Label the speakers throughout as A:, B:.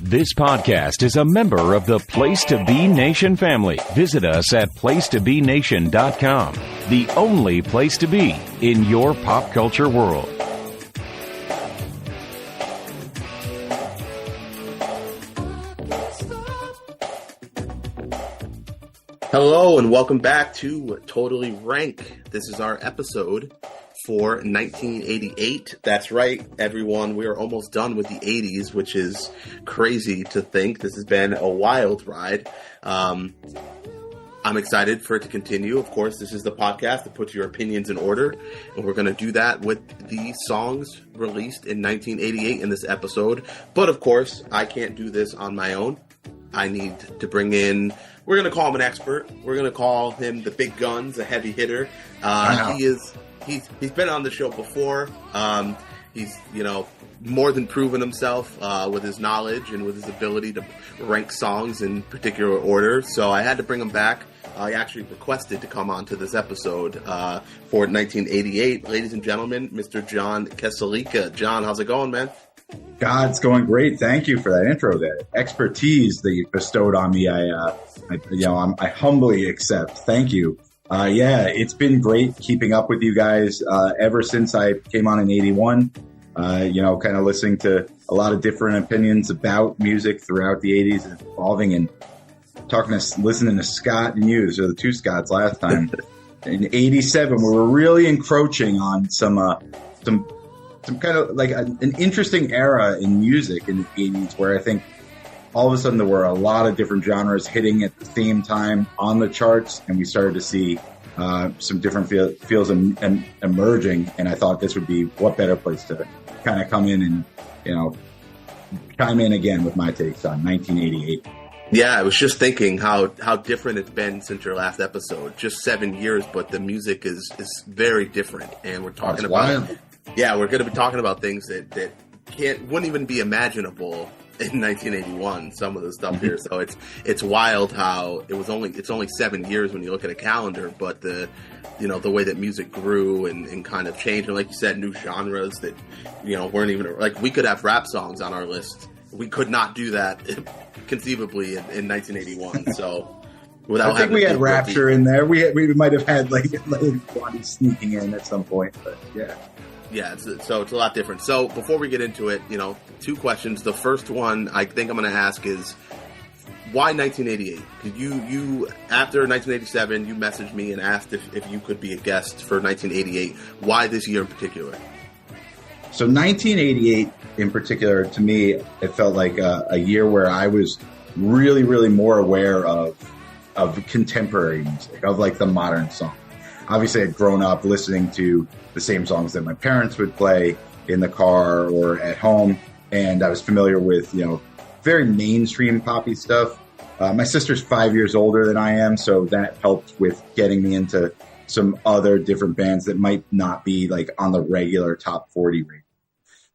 A: This podcast is a member of the Place to Be Nation family. Visit us at placetobenation.com, the only place to be in your pop culture world.
B: Hello and welcome back to Totally Rank. This is our episode for 1988. That's right, everyone. We are almost done with the 80s, which is crazy to think. This has been a wild ride. I'm excited for it to continue. Of course, this is the podcast that puts your opinions in order, and we're going to do that with the songs released in 1988 in this episode. But of course, I can't do this on my own. I need to bring in, we're going to call him an expert. We're going to call him the big guns, a heavy hitter. He's been on the show before. He's, more than proven himself with his knowledge and with his ability to rank songs in particular order. So I had to bring him back. I actually requested to come on to this episode for 1988. Ladies and gentlemen, Mr. Jon Keselica. Jon, how's it going, man?
C: It's going great. Thank you for that intro, that expertise that you bestowed on me. I humbly accept. Thank you. It's been great keeping up with you guys ever since I came on in 81. Kind of listening to a lot of different opinions about music throughout the 80s and evolving, and listening to Scott and you. So the two Scotts last time. In 87, we were really encroaching on some kind of like an interesting era in music in the 80s, where I think all of a sudden there were a lot of different genres hitting at the same time on the charts, and we started to see some different feels emerging. And I thought this would be what better place to kind of come in and, chime in again with my takes on 1988.
B: Yeah, I was just thinking how different it's been since your last episode. Just 7 years, but the music is very different. And we're talking about... Yeah, we're going to be talking about things that wouldn't even be imaginable in 1981. Some of the stuff here, so it's wild how it's only 7 years when you look at a calendar, but the way that music grew and kind of changed, and like you said, new genres that weren't even like, we could have rap songs on our list. We could not do that conceivably in 1981. So without
C: I think we had Rapture in there. We might have had like Body sneaking in at some point, but yeah.
B: Yeah, so it's a lot different. So before we get into it, two questions. The first one I think I'm going to ask is, why 1988? Because you after 1987, you messaged me and asked if you could be a guest for 1988. Why this year in particular?
C: So 1988 in particular, to me, it felt like a year where I was really, really more aware of contemporary music, of like the modern song. Obviously, I'd grown up listening to the same songs that my parents would play in the car or at home, and I was familiar with, very mainstream poppy stuff. My sister's 5 years older than I am, so that helped with getting me into some other different bands that might not be like on the regular top 40 rate.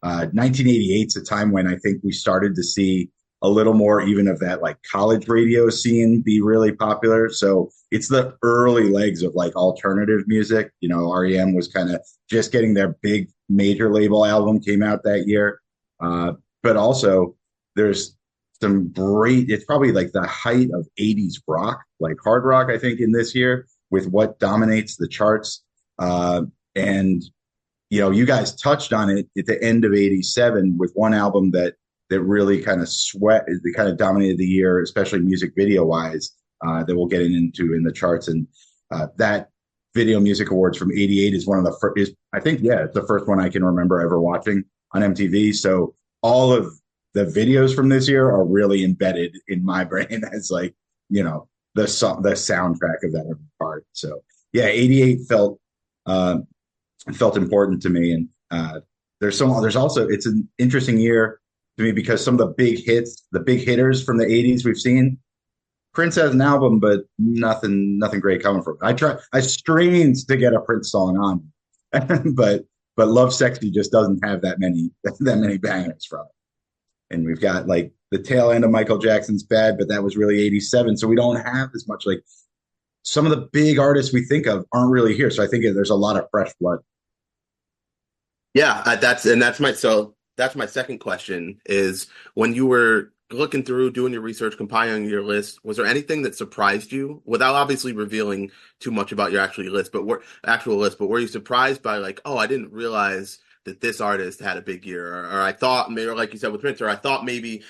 C: 1988 is a time when I think we started to see a little more even of that like college radio scene be really popular. So it's the early legs of like alternative music. REM was kind of just getting their big major label album came out that year. But also there's some great, it's probably like the height of 80s rock, like hard rock, I think, in this year with what dominates the charts. And you guys touched on it at the end of 87 with one album that really kind of dominated the year, especially music video wise, that we'll get into in the charts. And that Video Music Awards from 88 is one of the first, it's the first one I can remember ever watching on MTV. So all of the videos from this year are really embedded in my brain as like, the soundtrack of that every part. So yeah, 88 felt important to me. And there's also, it's an interesting year to me because some of the big hits, the big hitters from the 80s we've seen. Prince has an album, but nothing great coming from it. I strained to get a Prince song on, but Love Sexy just doesn't have that many bangers from it. And we've got like the tail end of Michael Jackson's Bad, but that was really 87. So we don't have as much, like some of the big artists we think of aren't really here. So I think there's a lot of fresh blood.
B: Yeah, that's my second question is, when you were looking through, doing your research, compiling your list, was there anything that surprised you without obviously revealing too much about your actual list, but were you surprised by like, oh, I didn't realize that this artist had a big year, or I thought maybe, or like you said with Prince, or I thought maybe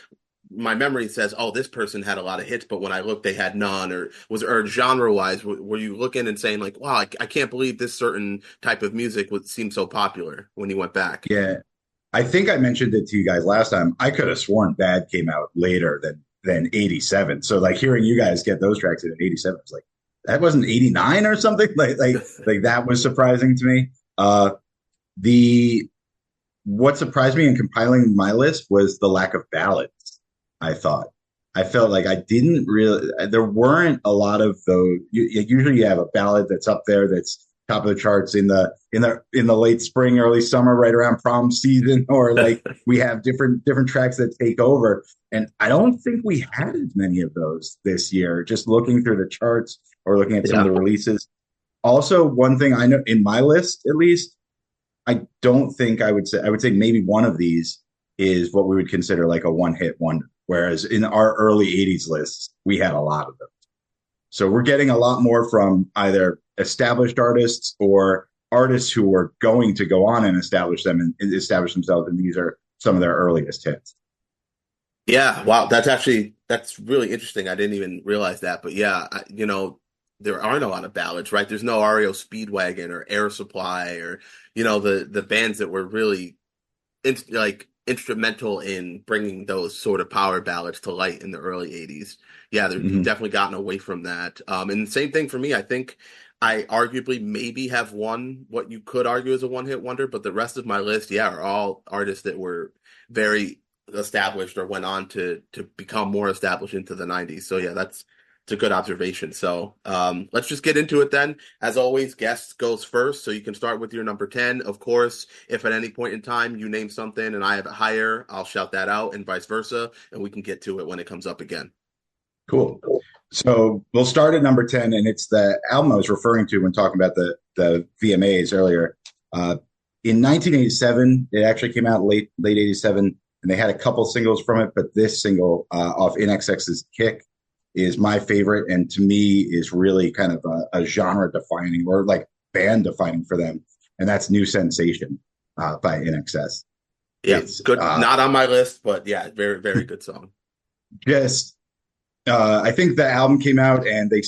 B: my memory says, oh, this person had a lot of hits, but when I looked, they had none, or genre wise, were you looking and saying like, wow, I can't believe this certain type of music would seem so popular when you went back?
C: Yeah, I think I mentioned it to you guys last time. I could have sworn Bad came out later than 87. So like hearing you guys get those tracks in 87, it's like that wasn't 89 or something. Like that was surprising to me. The what surprised me in compiling my list was the lack of ballads. I thought I felt like I didn't really. There weren't a lot of those. Usually, you have a ballad that's up there that's top of the charts in the late spring, early summer, right around prom season, or like we have different tracks that take over. And I don't think we had as many of those this year. Just looking through the charts or looking at some of the releases. Also, one thing I know in my list, at least, I don't think I would say maybe one of these is what we would consider like a one hit wonder. Whereas in our early 80s lists, we had a lot of them. So we're getting a lot more from either established artists or artists who were going to go on and establish establish themselves. And these are some of their earliest hits.
B: Yeah, wow, that's really interesting. I didn't even realize that, but yeah, there aren't a lot of ballads, right? There's no REO Speedwagon or Air Supply or the bands that were really like instrumental in bringing those sort of power ballads to light in the early 80s. Yeah, we've
C: Mm-hmm.
B: definitely gotten away from that. And the same thing for me. I think I arguably maybe have one what you could argue is a one hit wonder, but the rest of my list, yeah, are all artists that were very established or went on to become more established into the 90s. So yeah, it's a good observation. So let's just get into it then. As always, guest goes first, so you can start with your number 10. Of course, if at any point in time you name something and I have it higher, I'll shout that out and vice versa, and we can get to it when it comes up again.
C: Cool. So we'll start at number 10, and it's the album I was referring to when talking about the VMAs earlier. In 1987, it actually came out late 87, and they had a couple singles from it, but this single off INXX's Kick is my favorite, and to me is really kind of a genre defining or like band defining for them, and that's New Sensation by INXS.
B: Yeah,
C: It's
B: good. Not on my list, but yeah, very, very good song.
C: just I think the album came out and they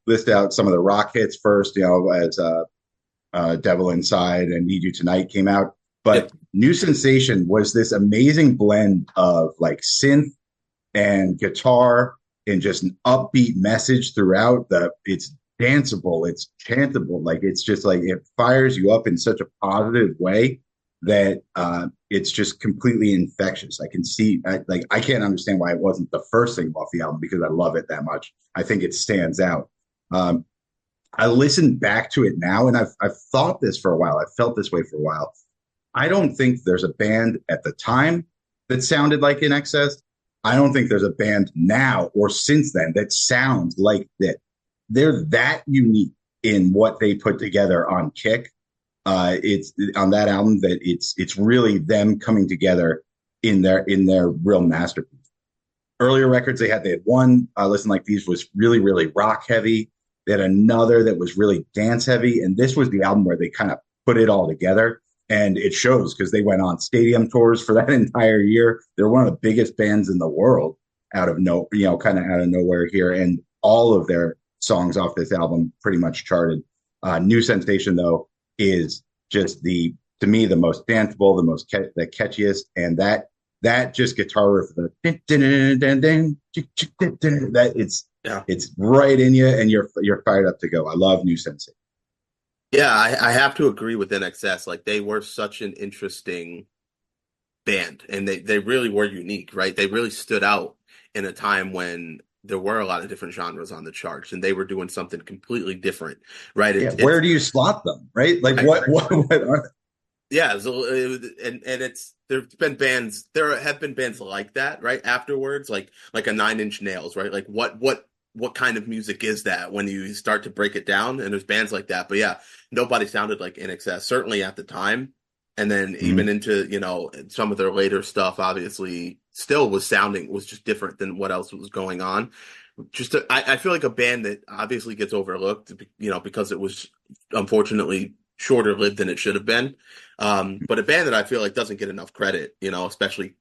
C: list out some of the rock hits first, as Devil Inside and Need You Tonight came out. But
B: Yep.
C: New Sensation was this amazing blend of like synth and guitar and just an upbeat message throughout. It's danceable, it's chantable, like it's just like it fires you up in such a positive way that it's just completely infectious. I can see, I can't understand why it wasn't the first single off the album because I love it that much. I think it stands out. I listened back to it now, and I've thought this for a while. I've felt this way for a while. I don't think there's a band at the time that sounded like In Excess. I don't think there's a band now or since then that sounds like that. They're that unique in what they put together on Kick. It's on that album that it's really them coming together in their real masterpiece. Earlier records they had one Listen Like These was really, really rock heavy. They had another that was really dance heavy, and this was the album where they kind of put it all together. And it shows because they went on stadium tours for that entire year. They're one of the biggest bands in the world kind of out of nowhere here. And all of their songs off this album pretty much charted. New Sensation, though, is just to me, the most danceable, the catchiest. And that just guitar riff, it's right in you and you're fired up to go. I love New Sensation.
B: Yeah, I have to agree with NXS. Like they were such an interesting band, and they really were unique, right? They really stood out in a time when there were a lot of different genres on the charts, and they were doing something completely different, right?
C: Where do you slot them, right? Like what are they?
B: Yeah, there have been bands like that, right? Afterwards, like a Nine Inch Nails, right? Like what kind of music is that when you start to break it down? And there's bands like that, but yeah, nobody sounded like NXS, certainly at the time. And then even into, some of their later stuff, obviously, still was just different than what else was going on. I feel like a band that obviously gets overlooked, because it was unfortunately shorter lived than it should have been. But a band that I feel like doesn't get enough credit, especially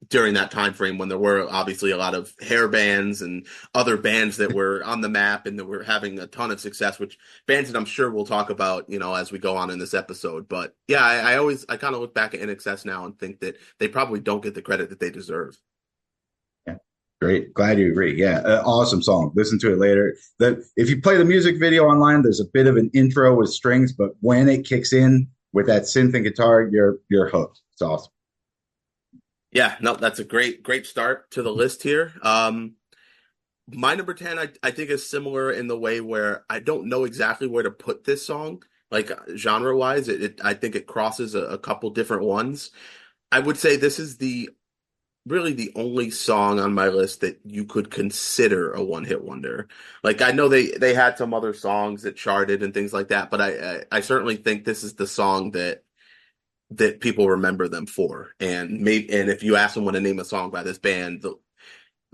B: during that time frame when there were obviously a lot of hair bands and other bands that were on the map and that were having a ton of success, which bands that I'm sure we'll talk about, as we go on in this episode. But yeah, I kind of look back at NXS now and think that they probably don't get the credit that they deserve.
C: Yeah, great. Glad you agree. Yeah, awesome song. Listen to it later. If you play the music video online, there's a bit of an intro with strings, but when it kicks in with that synth and guitar, you're hooked. It's awesome.
B: Yeah, no, that's a great start to the list here. My number 10, I think, is similar in the way where I don't know exactly where to put this song, like genre wise. I think it crosses a couple different ones. I would say this is really the only song on my list that you could consider a one-hit wonder. Like, I know they had some other songs that charted and things like that, but I certainly think this is the song that people remember them for. And if you ask someone to name a song by this band,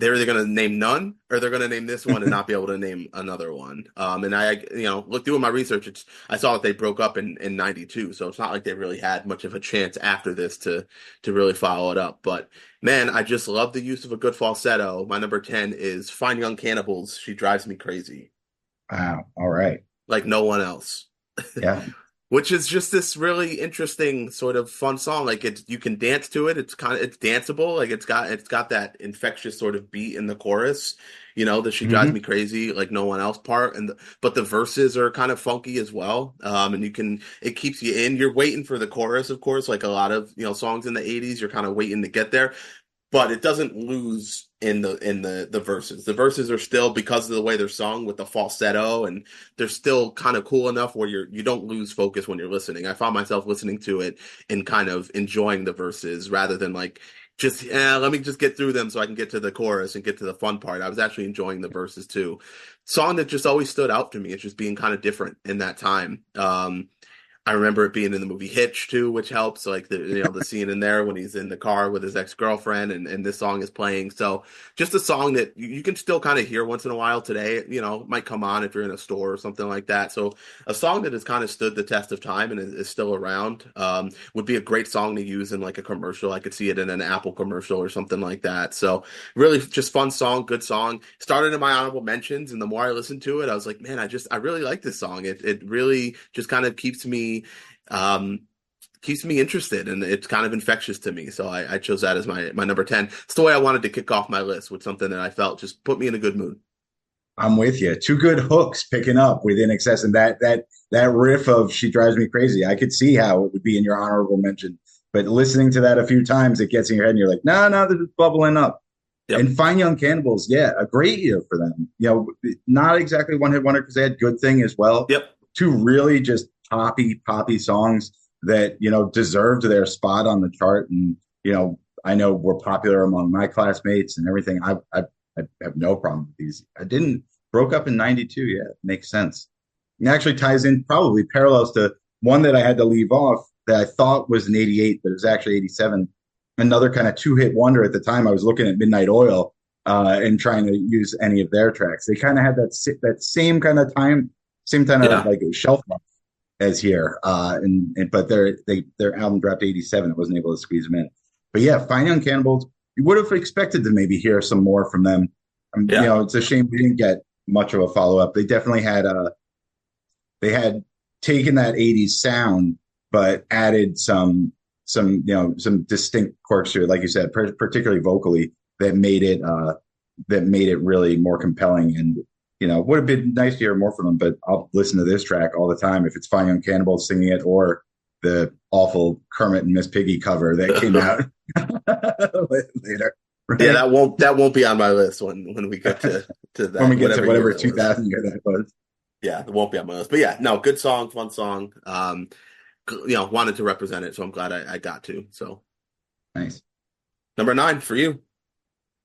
B: they're either going to name none or they're going to name this one and not be able to name another one. And I, look, doing my research, I saw that they broke up in 92. So it's not like they really had much of a chance after this to really follow it up. But man, I just love the use of a good falsetto. My number 10 is Fine Young Cannibals. She Drives Me Crazy.
C: Wow. All right.
B: Like no one else.
C: Yeah.
B: Which is just this really interesting sort of fun song. Like you can dance to it. It's danceable. Like it's got that infectious sort of beat in the chorus, that She Drives Me Crazy like no one else part. But the verses are kind of funky as well. And it keeps you in. You're waiting for the chorus, of course, like a lot of, songs in the 80s, you're kind of waiting to get there. But it doesn't lose in the verses. The verses are still, because of the way they're sung with the falsetto, and they're still kind of cool enough where you don't lose focus when you're listening. I found myself listening to it and kind of enjoying the verses rather than like just let me just get through them so I can get to the chorus and get to the fun part. I was actually enjoying the verses too. Song that just always stood out to me. It's just being kind of different in that time. I remember it being in the movie Hitch too, which helps. Like the scene in there when he's in the car with his ex-girlfriend and this song is playing. So just a song that you can still kind of hear once in a while today. It might come on if you're in a store or something like that. So a song that has kind of stood the test of time and is still around would be a great song to use in like a commercial. I could see it in an Apple commercial or something like that. So really just fun song, good song. Started in my honorable mentions, and the more I listened to it, I was like, man, I really like this song. It really just kind of keeps me interested, and it's kind of infectious to me. So I chose that as my number 10. It's the way I wanted to kick off my list, with something that I felt just put me in a good mood.
C: I'm with you. Two good hooks picking up with NXS, and that riff of She Drives Me Crazy. I could see how it would be in your honorable mention, but listening to that a few times, it gets in your head and you're like, no, this is bubbling up. Yep. And Fine Young Cannibals, yeah, a great year for them. Not exactly one hit wonder because they had Good Thing as well.
B: Yep.
C: Two really just poppy songs that deserved their spot on the chart, and I know were popular among my classmates and everything. I have no problem with these. I didn't broke up in 92. Yeah, makes sense. It actually ties in, probably parallels to one that I had to leave off that I thought was an 88, but it was actually 87. Another kind of two-hit wonder at the time. I was looking at Midnight Oil and trying to use any of their tracks. They kind of had that same kind of time, same kind of like shelf life as here. But their album dropped 87. I wasn't able to squeeze them in. But yeah, Fine Young Cannibals, you would have expected to maybe hear some more from them. It's a shame we didn't get much of a follow-up. They definitely had they had taken that 80s sound, but added some distinct quirks to it, like you said, particularly vocally, that made it really more compelling. And would have been nice to hear more from them, but I'll listen to this track all the time if it's Fine Young Cannibals singing it or the awful Kermit and Miss Piggy cover that came out later. Right?
B: Yeah, that won't be on my list when we get to that.
C: When we get to whatever 2000 year that was.
B: Yeah, it won't be on my list. But yeah, no, good song, fun song. Wanted to represent it, so I'm glad I got to. So
C: nice.
B: Number 9 for you.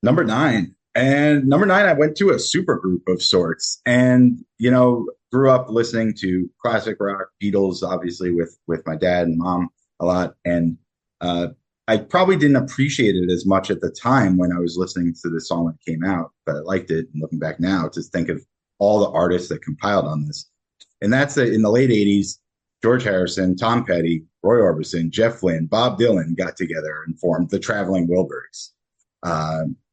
C: Number 9. And number 9, I went to a super group of sorts, and grew up listening to classic rock, Beatles, obviously with my dad and mom a lot, and I probably didn't appreciate it as much at the time when I was listening to this song when it came out, but I liked it. And looking back now, to think of all the artists that compiled on this, and that's in the late '80s. George Harrison, Tom Petty, Roy Orbison, Jeff Lynne, Bob Dylan got together and formed the Traveling Wilburys,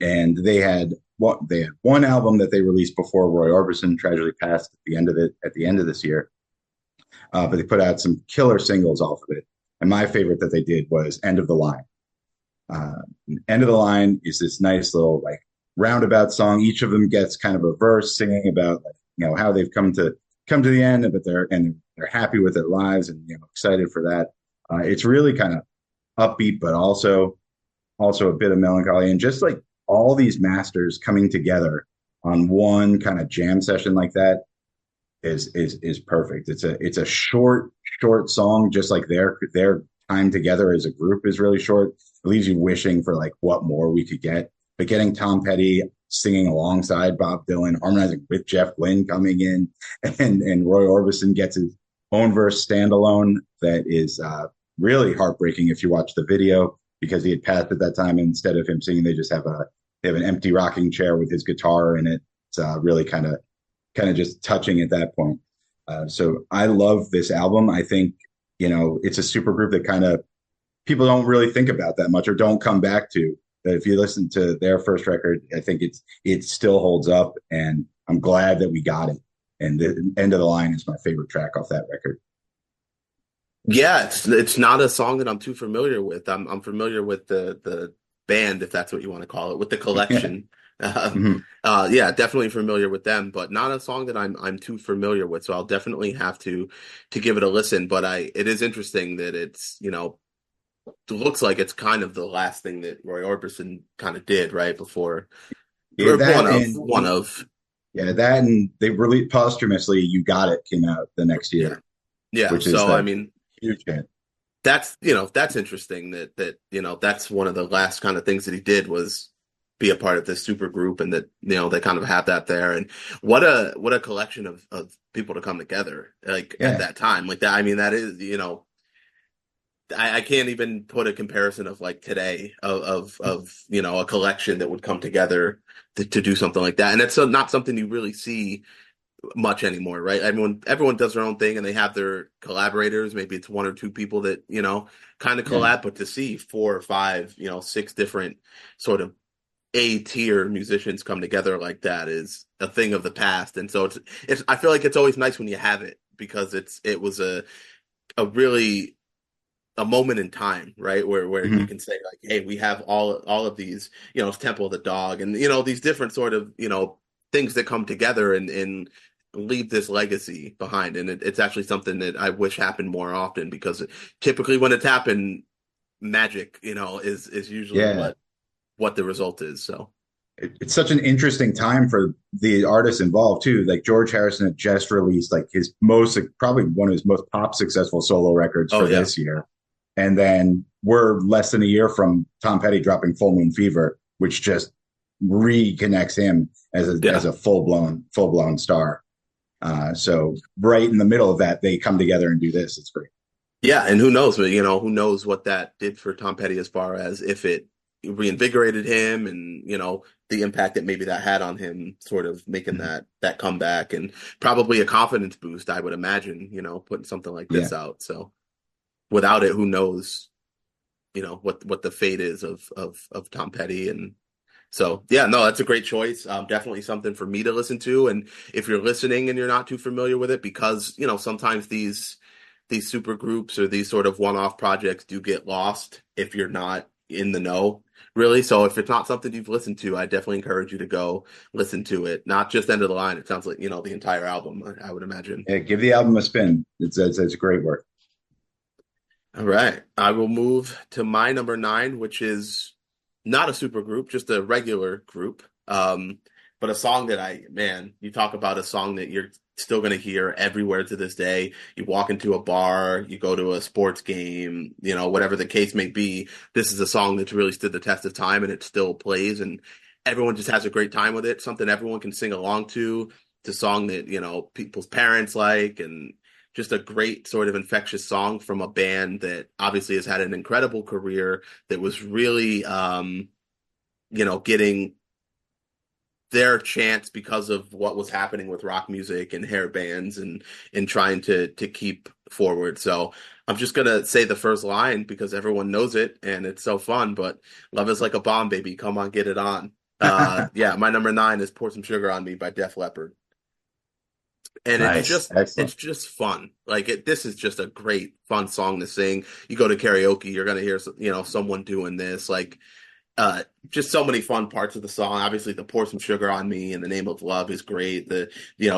C: and they had one album that they released before Roy Orbison tragically passed at the end of this year, but they put out some killer singles off of it. And my favorite that they did was End of the Line. Uh, End of the Line is this nice little like roundabout song. Each of them gets kind of a verse singing about like, how they've come to the end, but they're happy with their lives and excited for that. It's really kind of upbeat, but also a bit of melancholy, and just like all these masters coming together on one kind of jam session like that is perfect. It's a short song, just like their time together as a group is really short. It leaves you wishing for like what more we could get. But getting Tom Petty singing alongside Bob Dylan, harmonizing with Jeff Lynne coming in, and Roy Orbison gets his own verse standalone that is really heartbreaking if you watch the video, because he had passed at that time. And instead of him singing, they have an empty rocking chair with his guitar in it. It's really kind of just touching at that point. So I love this album. I think, it's a super group that kind of people don't really think about that much or don't come back to. But if you listen to their first record, I think it still holds up, and I'm glad that we got it. And the End of the Line is my favorite track off that record.
B: Yeah, it's not a song that I'm too familiar with. I'm familiar with the band, if that's what you want to call it, with the collection.
C: Mhm.
B: Yeah, definitely familiar with them, but not a song that I'm too familiar with. So I'll definitely have to give it a listen. But it is interesting that it looks like it's kind of the last thing that Roy Orbison kind of did right before,
C: Yeah,
B: or
C: that
B: one of.
C: yeah, that and they released posthumously. You Got It came out the next
B: Yeah,
C: year,
B: yeah.
C: which is
B: So I
C: the
B: mean,
C: huge hit.
B: that's interesting that that's one of the last kind of things that he did was be a part of this super group, and that they kind of have that there. And what a collection of people to come together like at
C: Yeah.
B: that time like that. I mean, that is I can't even put a comparison of like today of a collection that would come together to do something like that. And it's not something you really see much anymore, right? Everyone does their own thing and they have their collaborators. Maybe it's one or two people that, kind of
C: Yeah.
B: collab, but to see four or five, six different sort of A tier musicians come together like that is a thing of the past. And so it's I feel like it's always nice when you have it, because it was a really a moment in time, right? Where you
C: Mhm.
B: can say like, hey, we have all of these, Temple of the Dog, and these different sort of, things that come together and leave this legacy behind. And it's actually something that I wish happened more often, because typically when it's happened, magic, is usually
C: Yeah.
B: what the result is. So
C: It's such an interesting time for the artists involved too. Like George Harrison had just released like his most, probably one of his most pop successful solo records
B: oh
C: for
B: yeah.
C: this year. And then we're less than a year from Tom Petty dropping Full Moon Fever, which just reconnects him
B: Yeah.
C: as a full blown star. So right in the middle of that, they come together and do this. It's great.
B: Yeah, and who knows? But who knows what that did for Tom Petty, as far as if it reinvigorated him, and the impact that maybe that had on him, sort of making
C: Mhm.
B: that comeback, and probably a confidence boost, I would imagine. Putting something like
C: Yeah.
B: this out. So without it, who knows? What the fate is of Tom Petty. And so, yeah, no, that's a great choice. Definitely something for me to listen to. And if you're listening and you're not too familiar with it, because, sometimes these super groups or these sort of one-off projects do get lost if you're not in the know, really. So if it's not something you've listened to, I definitely encourage you to go listen to it. Not just End of the Line. It sounds like, the entire album, I would imagine.
C: Yeah, give the album a spin. It's great work.
B: All right. I will move to my number 9, which is not a super group, just a regular group. But a song that man, you talk about a song that you're still going to hear everywhere to this day. You walk into a bar, you go to a sports game, whatever the case may be. This is a song that's really stood the test of time, and it still plays, and everyone just has a great time with it. Something everyone can sing along to. It's a song that, people's parents like, and just a great sort of infectious song from a band that obviously has had an incredible career, that was really, getting their chance because of what was happening with rock music and hair bands and trying to keep forward. So I'm just gonna say the first line because everyone knows it and it's so fun, but love is like a bomb, baby. Come on, get it on. Yeah, my number 9 is Pour Some Sugar on Me by Def Leppard. And
C: Nice.
B: it's
C: Excellent.
B: just fun. Like this is just a great fun song to sing. You go to karaoke, you're gonna hear someone doing this. Like just so many fun parts of the song. Obviously, the Pour Some Sugar on Me in the Name of Love is great. The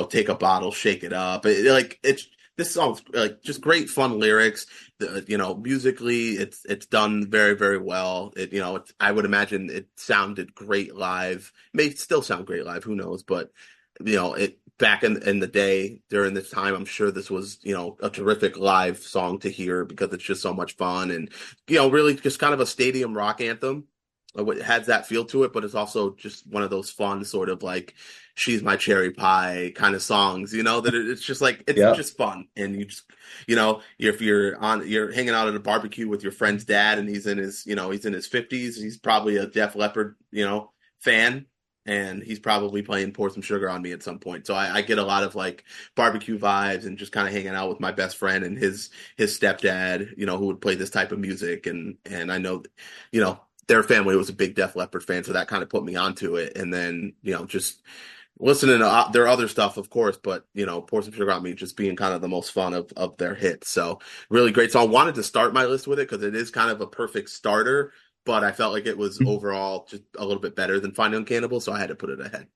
B: Take a Bottle, Shake It Up. It's this song's like just great fun lyrics. Musically, it's done very very well. I would imagine it sounded great live. May still sound great live. Who knows? But it back in the day during this time, I'm sure this was a terrific live song to hear because it's just so much fun and really just kind of a stadium rock anthem. It has that feel to it, but it's also just one of those fun sort of like "She's My Cherry Pie" kind of songs, that it's just like it's
C: Yeah.
B: just fun, and you just if you're hanging out at a barbecue with your friend's dad, and he's in his 50s, he's probably a Def Leppard fan, and he's probably playing "Pour Some Sugar on Me" at some point. So I get a lot of like barbecue vibes and just kind of hanging out with my best friend and his stepdad, who would play this type of music, and I know, their family was a big Def Leppard fan, so that kind of put me onto it. And then, just listening to their other stuff, of course, but, Pour Some Sugar on Me just being kind of the most fun of their hits. So really great song. Wanted to start my list with it because it is kind of a perfect starter, but I felt like it was overall just a little bit better than Finding Cannibal, so I had to put it ahead.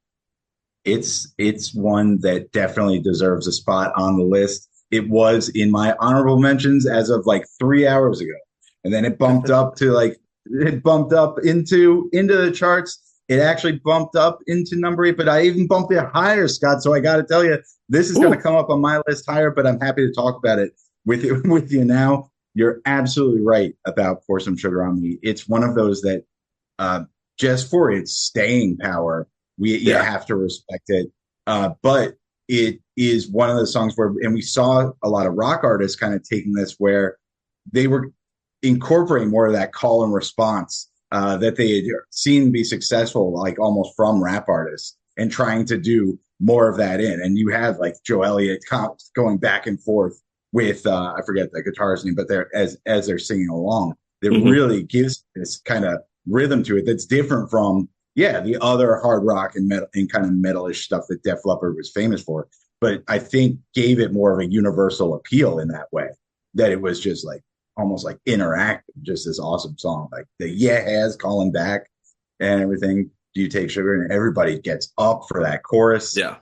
C: It's one that definitely deserves a spot on the list. It was in my honorable mentions as of like 3 hours ago, and then it bumped up to like it bumped up into the charts. It actually bumped up into number 8, but I even bumped it higher, Scott. So I got to tell you, this is going to come up on my list higher. But I'm happy to talk about it with you now. You're absolutely right about Pour Some Sugar on Me. It's one of those that just for its staying power, you have to respect it. But it is one of the songs where, and we saw a lot of rock artists kind of taking this where they were incorporating more of that call and response that they had seen be successful, like almost from rap artists, and trying to do more of that in. And you have like Joe Elliott going back and forth with I forget the guitarist's name, but they're as they're singing along, it really gives this kind of rhythm to it that's different from the other hard rock and metal and kind of metalish stuff that Def Leppard was famous for. But I think gave it more of a universal appeal in that way, that it was just like almost like interactive, just this awesome song. Like the has calling back and everything. Do you take sugar? And everybody gets up for that chorus.
B: Yeah.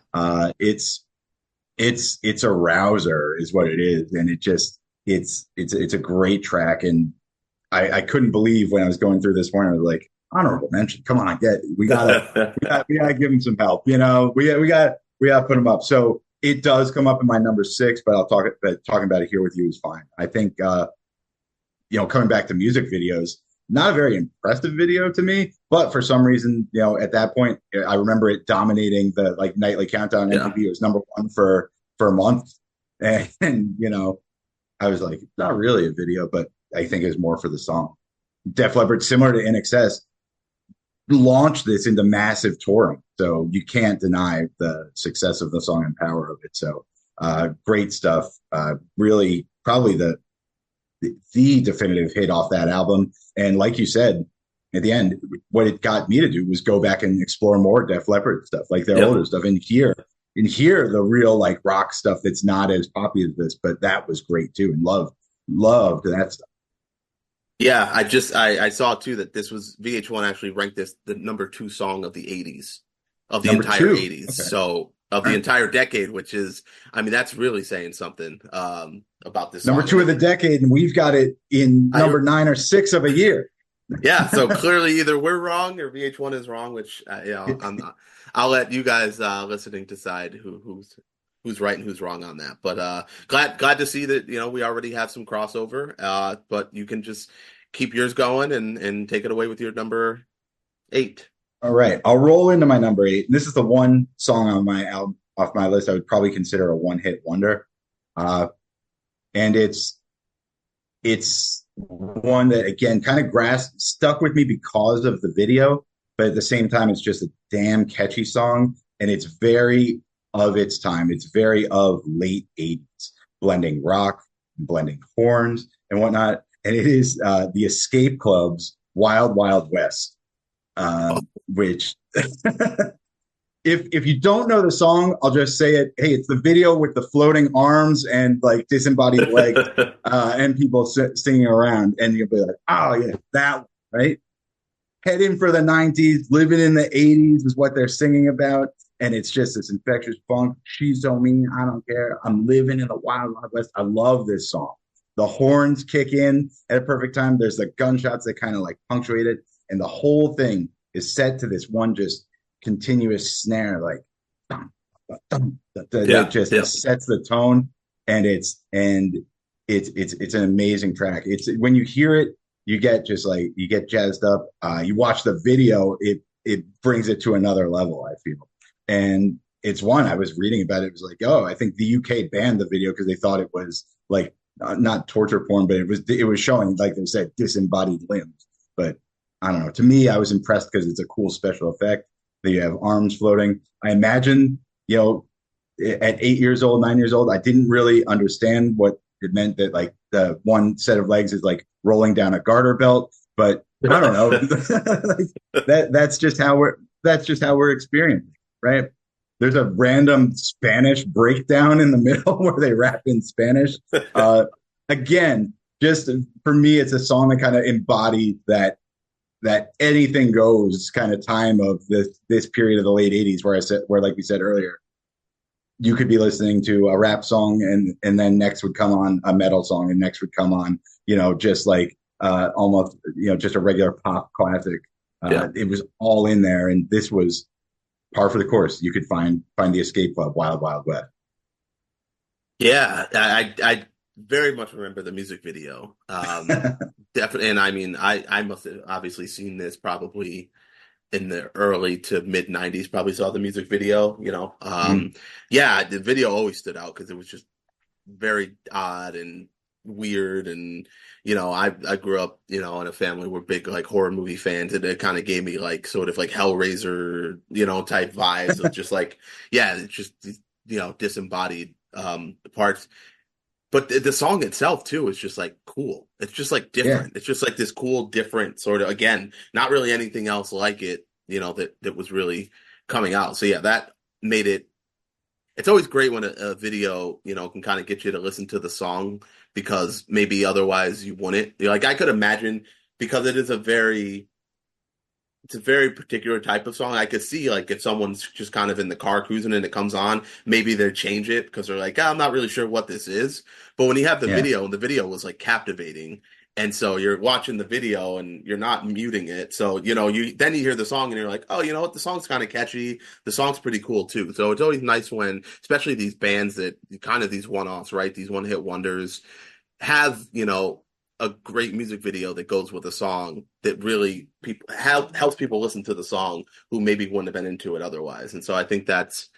C: It's a rouser is what it is. And it's a great track. And I couldn't believe when I was going through this morning, I was like, honorable mention. Come on, we gotta give him some help. We gotta put him up. So it does come up in my number 6, but talking about it here with you is fine. I think coming back to music videos, not a very impressive video to me, but for some reason, at that point, I remember it dominating the like nightly countdown. MTV. It was number 1 for a month, and I was like, not really a video, but I think it's more for the song. Def Leppard, similar to NXS, launched this into massive touring, so you can't deny the success of the song and power of it. So great stuff. Really, probably the definitive hit off that album. And like you said, at the end, what it got me to do was go back and explore more Def Leppard stuff, like their older stuff, and hear the real like rock stuff that's not as poppy as this, but that was great too, and loved that stuff.
B: Yeah, I saw too that this was VH1 actually ranked this the number 2 song of the 80s, of the
C: Number
B: entire
C: 2.
B: 80s.
C: Okay.
B: So of the entire decade, which is, I mean, that's really saying something about this
C: number
B: song.
C: 2 of the decade, and we've got it in number 9 or 6 of a year.
B: Yeah, so clearly either we're wrong or VH1 is wrong, which I'm not. I'll let you guys listening decide who's right and who's wrong on that. But glad to see that we already have some crossover. But you can just keep yours going and take it away with your number 8.
C: All right, I'll roll into my number 8. And this is the one song on my album off my list I would probably consider a one-hit wonder. and it's one that again kind of stuck with me because of the video, but at the same time, it's just a damn catchy song, and it's very of its time. It's very of late '80s, blending rock, blending horns, and whatnot. And it is the Escape Club's "Wild Wild West," which if you don't know the song, I'll just say it. Hey, it's the video with the floating arms and like disembodied legs, and people singing around, and you'll be like, "Oh yeah, that one, right." Heading for the '90s, living in the '80s is what they're singing about, and it's just this infectious funk. She's so mean, I don't care. I'm living in the wild, wild west. I love this song. The horns kick in at a perfect time. There's the gunshots that kind of like punctuate it, and the whole thing is set to this one just continuous snare, like that just sets the tone, and it's an amazing track. It's when you hear it, you get jazzed up. You watch the video, it brings it to another level, I feel. And it's one I was reading about. It was like, oh, I think the UK banned the video because they thought it was like not torture porn, but it was showing, like they said, disembodied limbs. But I don't know. To me, I was impressed because it's a cool special effect that you have arms floating. I imagine, at 8 years old, 9 years old, I didn't really understand what it meant that like the one set of legs is like rolling down a garter belt, but I don't know. Like, that's just how we're experiencing, right? There's a random Spanish breakdown in the middle where they rap in Spanish. Again, just for me, it's a song that kind of embodied that anything goes kind of time of this period of the late '80s, where like we said earlier, you could be listening to a rap song and then next would come on a metal song, and next would come on, just like almost, just a regular pop classic. It was all in there, and this was par for the course. You could find the Escape Club, Wild Wild West.
B: Yeah, I very much remember the music video. Definitely, and I mean, I must have obviously seen this probably in the early to mid '90s. Probably saw the music video. Yeah, the video always stood out because it was just very odd and weird, and I grew up in a family where big like horror movie fans, and it kind of gave me like sort of like Hellraiser type vibes of just like, yeah, it's just disembodied parts. But the song itself too is just like cool. It's just like different. Yeah. It's just like this cool, different sort of, again, not really anything else like it, that was really coming out. So yeah, that made it. It's always great when a video, can kind of get you to listen to the song because maybe otherwise you wouldn't. Like I could imagine, because it's a very particular type of song. I could see like if someone's just kind of in the car cruising and it comes on, maybe they'll change it because they're like, I'm not really sure what this is. But when you have the video, and the video was like captivating, and so you're watching the video and you're not muting it. So, you hear the song and you're like, oh, you know what? The song's kind of catchy. The song's pretty cool too. So it's always nice when, especially these bands that kind of these one-offs, right? These one-hit wonders have, a great music video that goes with a song that really helps people listen to the song who maybe wouldn't have been into it otherwise. And so I think that's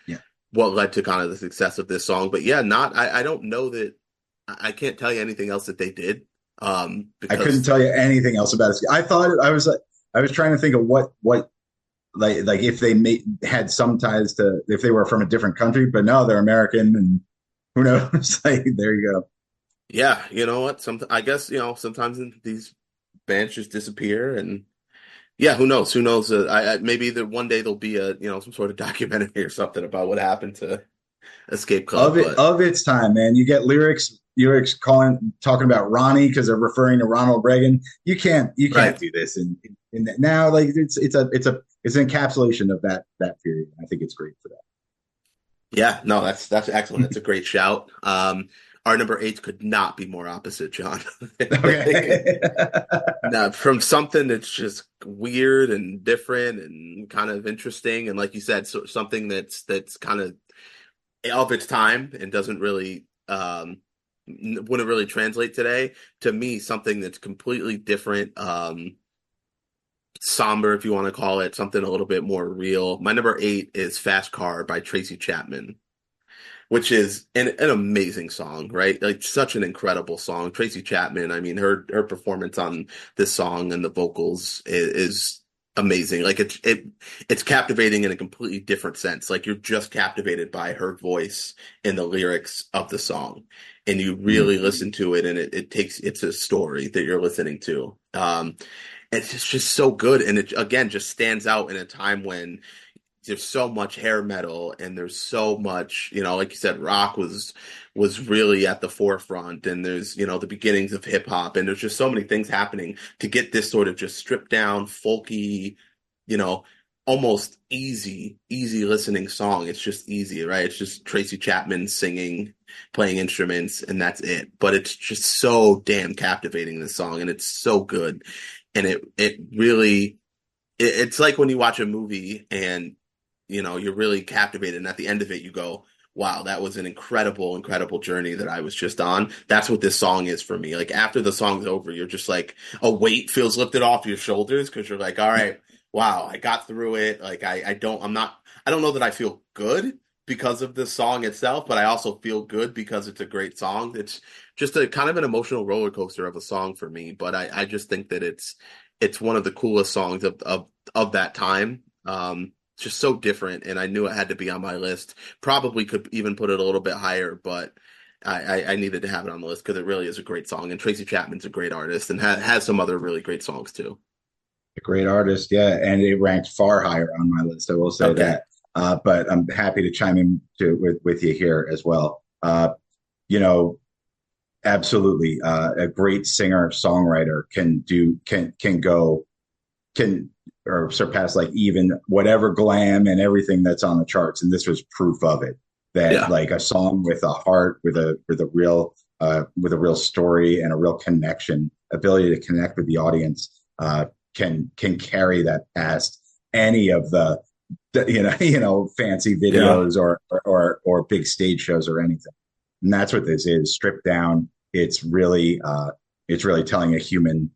B: what led to kind of the success of this song. But yeah, I don't know that I can't tell you anything else that they did.
C: I couldn't tell you anything else about it. I thought I was trying to think of what like if they had some ties to, if they were from a different country, but no, they're American, and who knows? Like, there you go.
B: Yeah, you know what? I guess sometimes these bands just disappear, and yeah, who knows? Who knows? Maybe that one day there'll be a some sort of documentary or something about what happened to Escape Club
C: of its time, man. You get lyrics talking about Ronnie because they're referring to Ronald Reagan. You can't do this in now. Like it's an encapsulation of that period. I think it's great for that.
B: Yeah, no, that's excellent. That's a great shout. Our number 8 could not be more opposite, John.
C: Okay.
B: Now, from something that's just weird and different and kind of interesting, and like you said, so something that's kind of its time and doesn't really wouldn't really translate today. To me, something that's completely different, somber, if you want to call it, something a little bit more real. My number 8 is "Fast Car" by Tracy Chapman. which is an amazing song, right? Like such an incredible song. Tracy Chapman, I mean, her performance on this song and the vocals is amazing. Like it's captivating in a completely different sense. Like you're just captivated by her voice and the lyrics of the song, and you really listen to it, and it's a story that you're listening to. It's just so good, and it again just stands out in a time when there's so much hair metal and there's so much, like you said, rock was really at the forefront, and there's, the beginnings of hip hop, and there's just so many things happening to get this sort of just stripped down, folky, you know, almost easy listening song. It's just easy, right? It's just Tracy Chapman singing, playing instruments, and that's it. But it's just so damn captivating, this song, and it's so good. And it really, it's like when you watch a movie and you're really captivated. And at the end of it, you go, wow, that was an incredible journey that I was just on. That's what this song is for me. Like after the song's over, you're just like a weight feels lifted off your shoulders because you're like, all right, wow, I got through it. Like I don't know that I feel good because of this song itself, but I also feel good because it's a great song. It's just a kind of an emotional roller coaster of a song for me. But I just think that it's one of the coolest songs of that time. Just so different, and I knew it had to be on my list. Probably could even put it a little bit higher, but I needed to have it on the list because it really is a great song. And Tracy Chapman's a great artist and has some other really great songs too.
C: A great artist, yeah, and it ranked far higher on my list. I will say that, but I'm happy to chime in with you here as well. You know, absolutely, a great singer songwriter can go can or surpass like even whatever glam and everything that's on the charts, and this was proof of it. That like a song with a heart, with a real story and a real connection, ability to connect with the audience, can carry that past any of the fancy videos or big stage shows or anything. And that's what this is, stripped down. It's really telling a human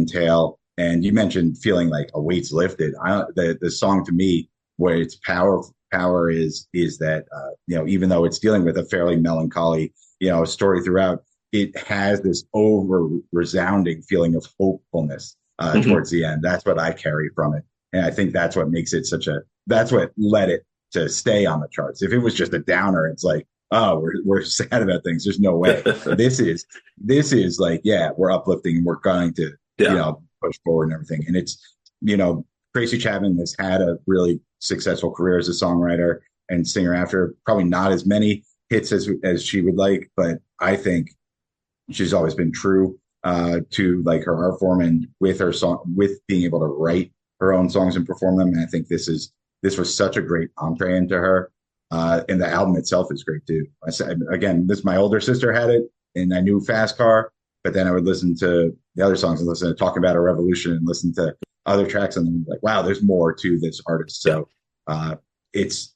C: tale. And you mentioned feeling like a weight's lifted. The song to me, where its power is that even though it's dealing with a fairly melancholy story throughout, it has this over resounding feeling of hopefulness towards the end. That's what I carry from it, and I think that's what makes it that's what led it to stay on the charts. If it was just a downer, it's like, oh, we're sad about things. There's no way. This is like, yeah, we're uplifting and we're going to push forward and everything. And it's, Tracy Chapman has had a really successful career as a songwriter and singer after, probably not as many hits as she would like, but I think she's always been true to like her art form, and with her song, with being able to write her own songs and perform them. And I think this was such a great entree into her. And the album itself is great too. I said, again, my older sister had it, and I knew Fast Car, but then I would listen to the other songs and listen to Talking About a Revolution and listen to other tracks, and then like, wow, there's more to this artist. So it's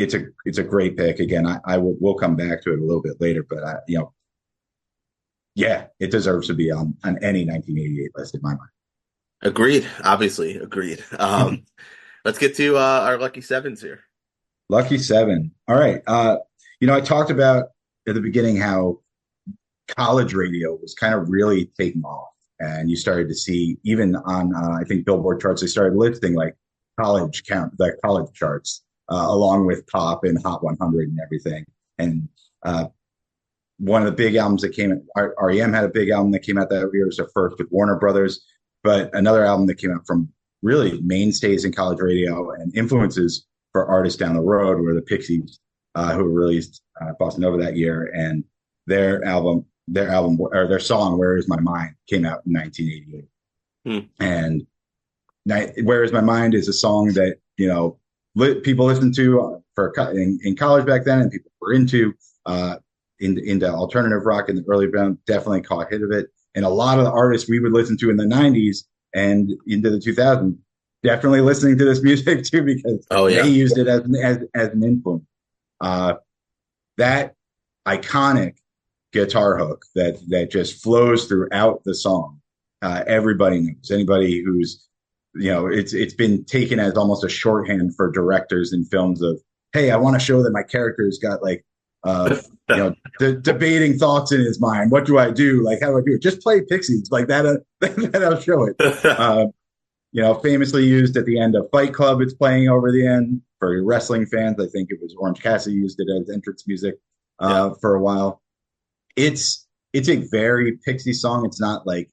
C: a great pick. Again, we'll come back to it a little bit later, but it deserves to be on any 1988 list in my mind.
B: Agreed. Obviously, agreed. Let's get to our lucky sevens here.
C: Lucky seven. All right. I talked about at the beginning how college radio was kind of really taking off, and you started to see even on I think Billboard charts, they started listing like college charts along with pop and Hot 100 and everything. And one of the big albums that came out, REM had a big album that came out that year. It was their first with Warner Brothers, but another album that came out from really mainstays in college radio and influences for artists down the road were the Pixies, who released Bossa Nova that year, and their song "Where Is My Mind" came out in 1988. And "Where Is My Mind" is a song that people listened to in college back then, and people were into alternative rock in the early round. Definitely caught hit of it, and a lot of the artists we would listen to in the 90s and into the 2000s. Definitely listening to this music too, because they used it as an influence. That iconic guitar hook that just flows throughout the song. Everybody knows. Anybody who's it's been taken as almost a shorthand for directors in films of, hey, I want to show that my character's got like of debating thoughts in his mind. What do I do? Like, how do I do it? Just play Pixies like that. That'll show it. Famously used at the end of Fight Club. It's playing over the end for wrestling fans. I think it was Orange Cassidy used it as entrance music for a while. It's a very Pixie song. It's not like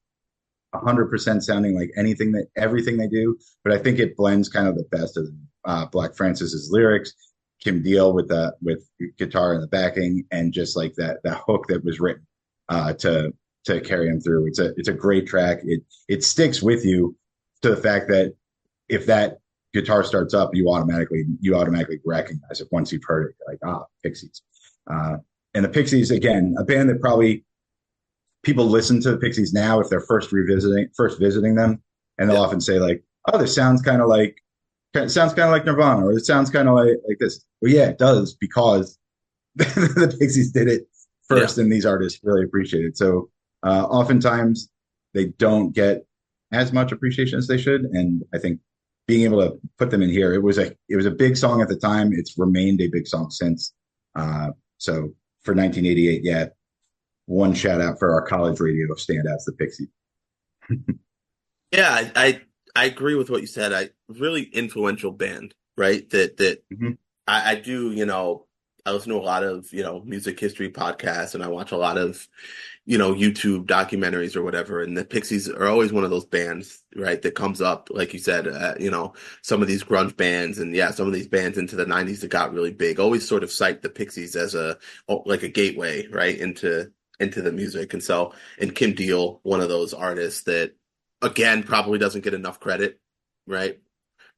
C: 100% sounding like everything they do, but I think it blends kind of the best of Black Francis's lyrics, Kim Deal with guitar in the backing, and just like that hook that was written to carry him through. It's a great track. It sticks with you to the fact that if that guitar starts up, you automatically recognize it once you've heard it. You're like, Pixies. And the Pixies, again, a band that probably people listen to the Pixies now if they're first visiting them, and they'll often say like, "Oh, this sounds kind of like Nirvana," or "It sounds kind of like this." Well, yeah, it does, because the Pixies did it first, and these artists really appreciate it. So oftentimes they don't get as much appreciation as they should, and I think being able to put them in here, it was a big song at the time. It's remained a big song since. So for 1988, yeah. One shout out for our college radio standouts, the Pixies.
B: Yeah, I agree with what you said. Really influential band, right? That I do, I listen to a lot of, music history podcasts, and I watch a lot of, YouTube documentaries or whatever. And the Pixies are always one of those bands, right, that comes up, like you said, some of these grunge bands, and some of these bands into the 90s that got really big, always sort of cite the Pixies as a gateway, right, into the music. And Kim Deal, one of those artists that, again, probably doesn't get enough credit, right?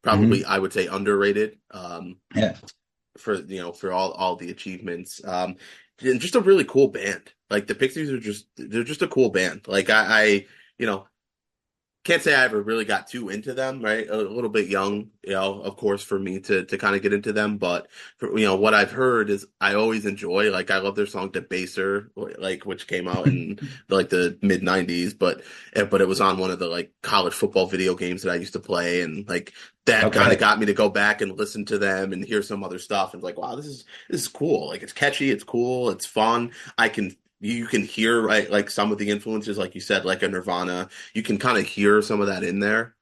B: Probably, I would say, underrated. For all the achievements. And just a really cool band. Like, the Pixies they're just a cool band. Like, I can't say I ever really got too into them, right? A little bit young, of course, for me to kind of get into them. But what I've heard is I always enjoy. Like, I love their song "Debaser," which came out in the mid '90s, but it was on one of the college football video games that I used to play, and that kind of got me to go back and listen to them and hear some other stuff. And wow, this is cool. Like, it's catchy, it's cool, it's fun. You can hear, right, like some of the influences, like you said, like a Nirvana. You can kind of hear some of that in there,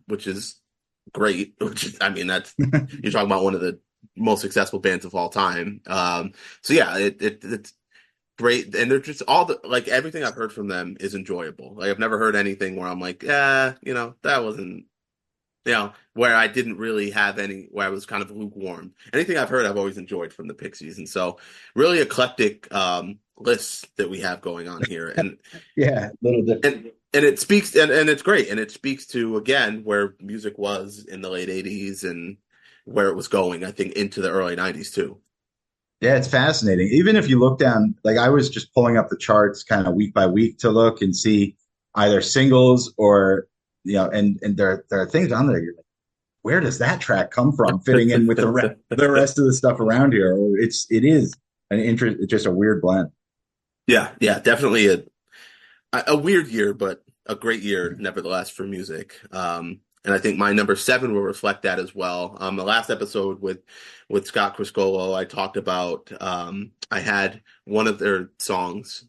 B: which is great. That's you're talking about one of the most successful bands of all time. So yeah, it's great, and they're just everything I've heard from them is enjoyable. Like, I've never heard anything where I'm like, that wasn't. Where I didn't really have where I was kind of lukewarm. Anything I've heard, I've always enjoyed from the Pixies. And so really eclectic lists that we have going on here. And
C: yeah, a little different.
B: And it speaks, and it's great. And it speaks to, again, where music was in the late 80s and where it was going, I think, into the early 90s too.
C: Yeah, it's fascinating. Even if you look down, I was just pulling up the charts kind of week by week to look and see either singles or and there are things on there. You're like, where does that track come from, fitting in with the rest of the stuff around here? It is an interest. It's just a weird blend.
B: Yeah, definitely a weird year, but a great year nevertheless for music. And I think my number 7 will reflect that as well. The last episode with Scott Criscolo, I talked about I had one of their songs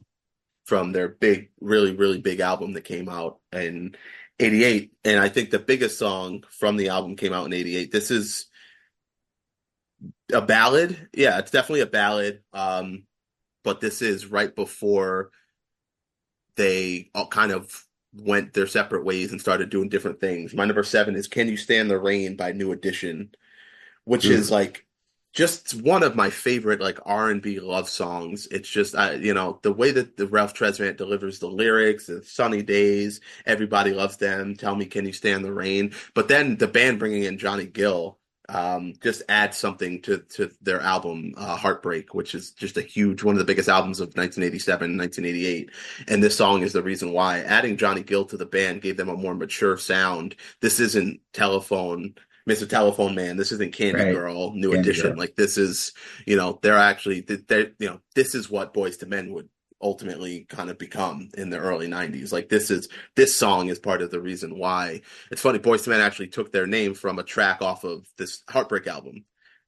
B: from their big, really, really big album that came out in '88, and I think the biggest song from the album came out in '88. This is a ballad. Yeah, it's definitely a ballad. But this is right before they all kind of went their separate ways and started doing different things. My number 7 is "Can You Stand the Rain" by New Edition, which is just one of my favorite R&B love songs. It's just the way that the Ralph Tresvant delivers the lyrics, the sunny days, everybody loves them, tell me can you stand the rain. But then the band bringing in Johnny Gill just adds something to their album Heartbreak, which is just a huge, one of the biggest albums of 1987, 1988. And this song is the reason why. Adding Johnny Gill to the band gave them a more mature sound. This isn't Mr. Telephone Man. This isn't Candy Girl, New Edition. Girl. This is, they're actually, this is what Boyz II Men would ultimately kind of become in the early 90s. This song is part of the reason why. It's funny, Boyz II Men actually took their name from a track off of this Heartbreak album.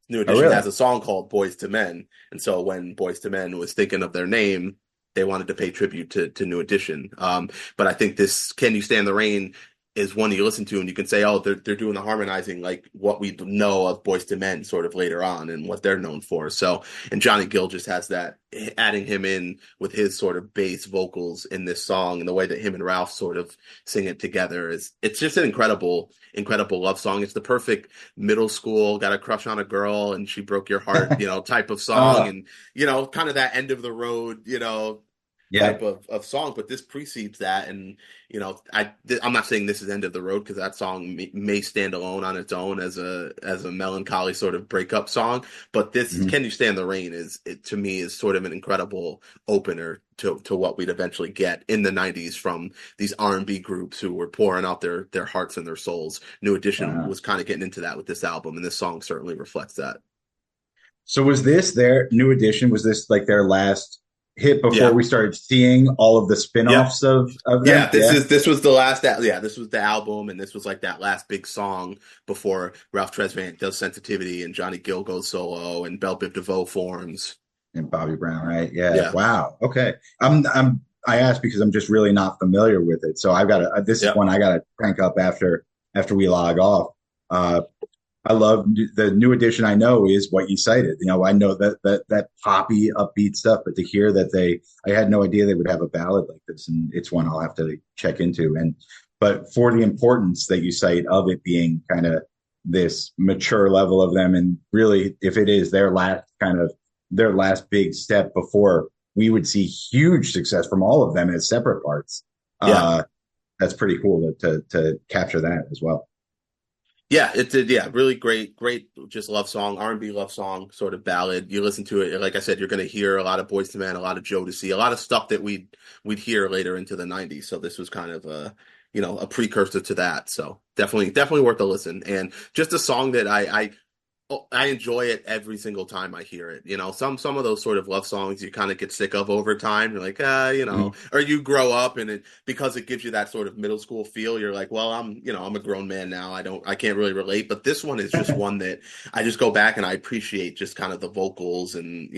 B: New
C: Oh,
B: Edition
C: really?
B: has a song called Boys to Men, and so when Boys to Men was thinking of their name, they wanted to pay tribute to New Edition. But I think this "Can You Stand the Rain" is one you listen to and you can say, oh, they're doing the harmonizing like what we know of Boys to Men sort of later on and what they're known for. So, and Johnny Gill just has that, adding him in with his sort of bass vocals in this song and the way that him and Ralph sort of sing it together is it's just an incredible love song. It's the perfect middle school, got a crush on a girl and she broke your heart, type of song.
C: Uh,
B: And, kind of that end of the road,
C: yeah.
B: type of song, but this precedes that. And I'm not saying this is end of the road because that song may stand alone on its own as a melancholy sort of breakup song, but this
C: Mhm.
B: "Can You Stand the Rain" to me is sort of an incredible opener to what we'd eventually get in the 90s from these R&B groups who were pouring out their hearts and their souls. New Edition
C: Wow.
B: was kind of getting into that with this album, and this song certainly reflects that.
C: So was this their New Edition? Was this like their last hit before
B: Yeah.
C: we started seeing all of the
B: Yep.
C: spin-offs of them?
B: Yeah,
C: Yeah.
B: this was the last this was the album, and this was like that last big song before Ralph Tresvant does Sensitivity and Johnny Gill goes solo and Belle Biv DeVoe forms.
C: And Bobby Brown, right? Yeah.
B: Yeah.
C: Wow. Okay. I asked because I'm just really not familiar with it. So I've got to, this is
B: Yep.
C: one I got to crank up after we log off. Uh, I love the New Edition. I know is what you cited. I know that poppy upbeat stuff, but to hear that I had no idea they would have a ballad like this, and it's one I'll have to check into. But for the importance that you cite of it being kind of this mature level of them, and really, if it is their last big step before we would see huge success from all of them as separate parts,
B: Yeah.
C: that's pretty cool to capture that as well.
B: Yeah, it did. Yeah, really great, just love song, R&B love song, sort of ballad. You listen to it, like I said, you're going to hear a lot of Boyz II Men, a lot of Jodeci, a lot of stuff that we'd hear later into the '90s. So this was kind of a precursor to that. So definitely worth a listen, and just a song that I enjoy it every single time I hear it. Some of those sort of love songs you kind of get sick of over time. You're like,
C: Mhm.
B: or you grow up and because it gives you that sort of middle school feel. You're like, well, I'm a grown man now. I can't really relate. But this one is just one that I just go back and I appreciate just kind of the vocals and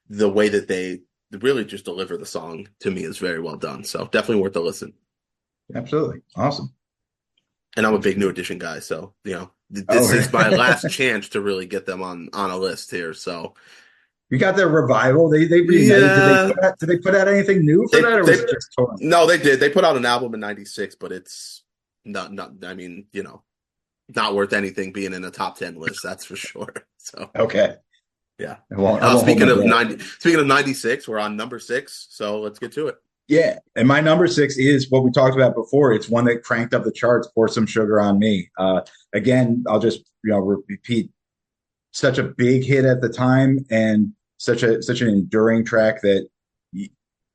B: the way that they really just deliver the song to me is very well done. So definitely worth a listen.
C: Absolutely. Awesome.
B: And I'm a big New Edition guy, so
C: Oh,
B: this is my last chance to really get them on a list here. So
C: you got their revival. They reunited.
B: yeah,
C: Did they put out anything new for that, or
B: they
C: was it just touring?
B: no, they did. They put out an album in '96, but it's not. I mean, not worth anything being in a top 10 list. That's for sure. So
C: Okay.
B: yeah.
C: I won't hold
B: Speaking
C: my
B: of
C: breath.
B: '96, we're on number 6. So let's get to it.
C: Yeah, and my number 6 is what we talked about before. It's one that cranked up the charts. Pour Some Sugar on Me. Again, I'll just repeat. Such a big hit at the time, and such an enduring track that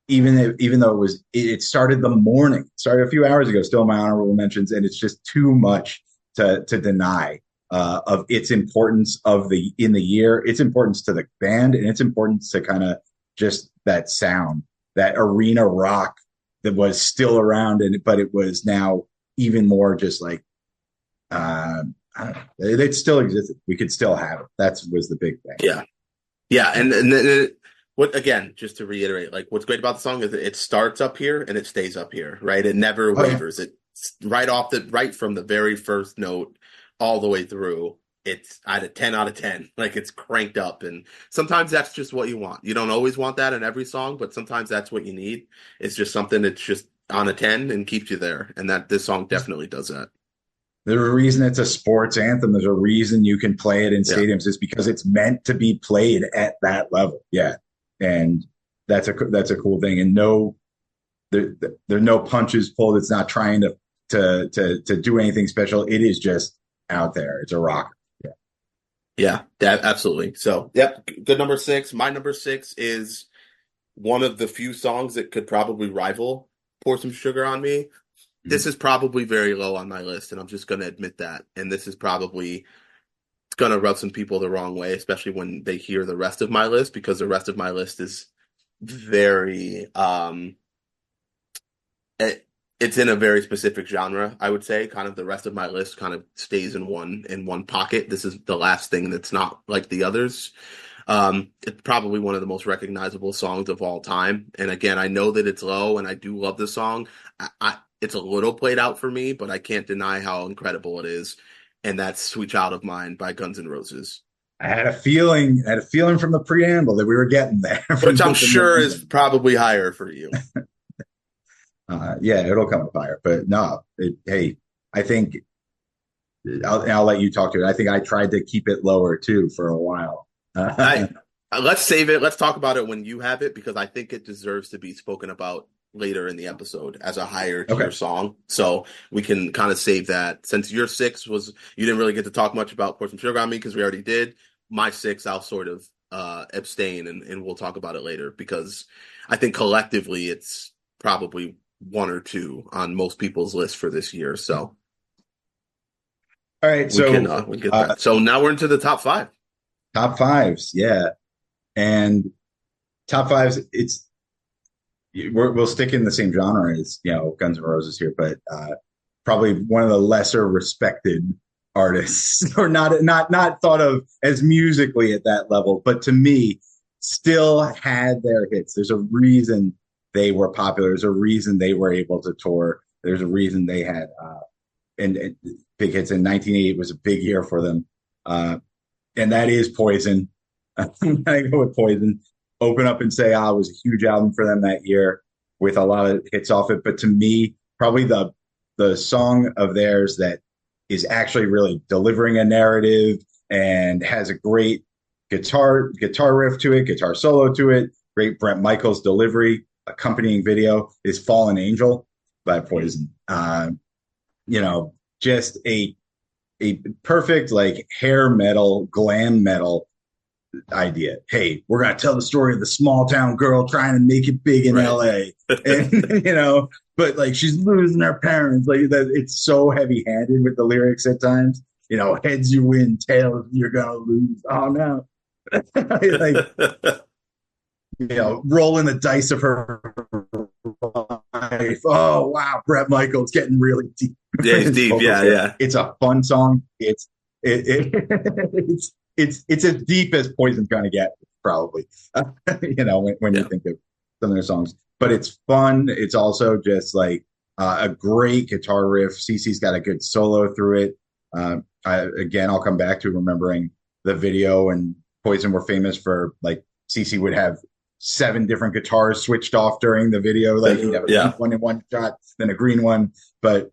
C: even though it started the morning, started a few hours ago, still in my honorable mentions, and it's just too much to deny of its importance in the year, its importance to the band, and its importance to kind of just that sound, that arena rock that was still around, but it was now even more just like I don't know, it still existed. We could still have it. That was the big thing.
B: Yeah. Yeah, and then what again? Just to reiterate, like what's great about the song is that it starts up here and it stays up here, right? It never
C: Oh yeah.
B: wavers. It's right from the very first note all the way through. It's at a 10 out of 10. Like it's cranked up, and sometimes that's just what you want. You don't always want that in every song, but sometimes that's what you need. It's just something that's just on a 10 and keeps you there, and that this song definitely does that.
C: There's a reason it's a sports anthem. There's a reason you can play it in
B: Yeah,
C: stadiums. It's because it's meant to be played at that level. Yeah, and that's a cool thing. And there are no punches pulled. It's not trying to do anything special. It is just out there. It's a rocker. Yeah.
B: yeah, absolutely. So, yep, good number 6. My number 6 is one of the few songs that could probably rival Pour Some Sugar on Me. This
C: Mhm.
B: is probably very low on my list, and I'm just going to admit that. And this is probably going to rub some people the wrong way, especially when they hear the rest of my list, because the rest of my list is very, it's in a very specific genre, I would say. Kind of the rest of my list kind of stays in one pocket. This is the last thing that's not like the others. It's probably one of the most recognizable songs of all time. And again, I know that it's low, and I do love the song. It's a little played out for me, but I can't deny how incredible it is. And that's "Sweet Child of Mine" by Guns N' Roses,
C: I had a feeling from the preamble that we were getting there.
B: which I'm sure is probably higher for you.
C: Yeah, it'll come with fire. But no, hey, I think I'll let you talk to it. I think I tried to keep it lower too for a while.
B: I Let's save it. Let's talk about it when you have it, because I think it deserves to be spoken about later in the episode as a higher tier song. So we can kind of save that. Since your six was, you didn't really get to talk much about Pour Some Sugar on Me because we already did. My six, I'll sort of abstain, and we'll talk about it later, because I think collectively it's probably one or two on most people's list for this year. So
C: All right, so
B: we can get that. So now we're into the top five.
C: top fives, yeah, and top fives. We'll stick in the same genre as Guns N' Roses here, but probably one of the lesser respected artists, or not thought of as musically at that level, but to me, still had their hits. There's a reason they were popular. There's a reason they were able to tour. There's a reason they had and big hits. In 1988 was a big year for them, and that is Poison. I'm gonna go with Poison. Open Up and Say Ah was a huge album for them that year with a lot of hits off it. But to me, probably the song of theirs that is actually really delivering a narrative and has a great guitar riff to it, guitar solo to it, great Bret Michaels delivery, accompanying video is Fallen Angel by Poison. Just a perfect like hair metal, glam metal idea. Hey, we're gonna tell the story of the small town girl trying to make it big in LA, and but like she's losing her parents. Like that, it's so heavy handed with the lyrics at times. Heads you win, tails you're gonna lose. Oh no, like rolling the dice of her life. Oh wow, Bret Michaels getting really deep.
B: Yeah, he's deep. Yeah.
C: It's a fun song. It's as deep as Poison's gonna get, probably. When you think of some of their songs, but it's fun. It's also just like a great guitar riff. CeCe's got a good solo through it. I'll come back to remembering the video, and Poison were famous for like CeCe would have 7 different guitars switched off during the video. Like he'd have a pink one in one shot, then a green one. But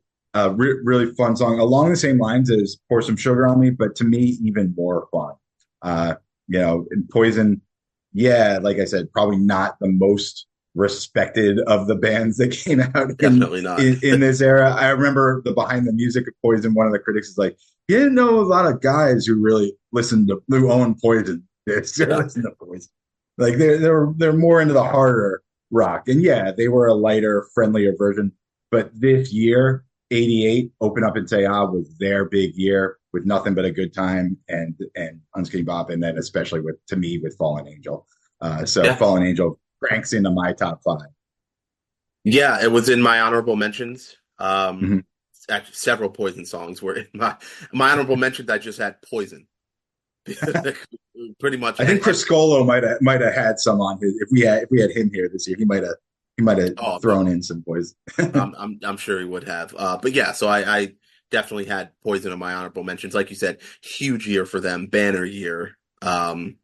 C: really fun song along the same lines as Pour Some Sugar on Me, but to me even more fun. And Poison, like I said, probably not the most respected of the bands that came out
B: Definitely not.
C: in this era. I remember the behind the music of Poison, one of the critics is like, you didn't know a lot of guys who really who own Poison. Listen to Poison. Like they're more into the harder rock. And they were a lighter, friendlier version. But this year, 88, Open Up and Say Ah was their big year with Nothing But a Good Time and Unskinny Bop, and then especially with Fallen Angel. Fallen Angel ranks into my top 5.
B: Yeah, it was in my honorable mentions. Actually, several Poison songs were in my honorable mentions. I just had Poison. Pretty much.
C: I think Chris Scolo might have had some on his. If we had him here this year, he might have thrown in some Poison.
B: I'm sure he would have. So I definitely had Poison in my honorable mentions. Like you said, huge year for them, banner year. You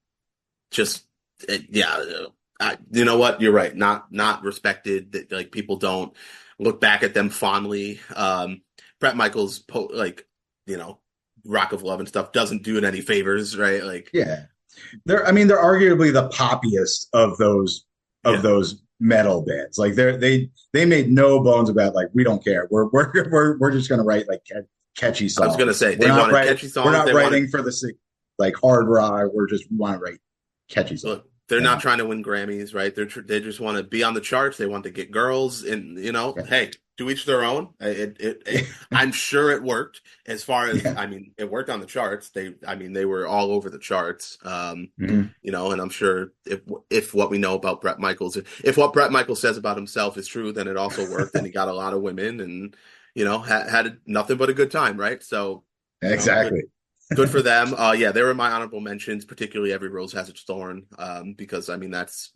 B: know what? You're right. Not respected. That like people don't look back at them fondly. Bret Michaels, Rock of Love and stuff doesn't do it any favors, right? Like,
C: they're arguably the poppiest of those metal bands. Like they made no bones about like we don't care. We're just gonna write like catchy songs.
B: I was gonna say they wanted catchy songs.
C: We're not writing for the hard rock. We want to write catchy songs.
B: Look, They're not
C: Yeah.
B: trying to win Grammys, right? They just want to be on the charts. They want to get girls, and
C: Yeah.
B: hey, to each their own. I'm sure it worked. As far as
C: Yeah.
B: I mean, it worked on the charts. They were all over the charts.
C: Mhm.
B: And I'm sure if what we know about Bret Michaels, if what Bret Michaels says about himself is true, then it also worked, and he got a lot of women, and had nothing but a good time, right? So, good.
C: Exactly.
B: Good for them. Yeah, they were my honorable mentions, particularly Every Rose Has Its Thorn, because I mean that's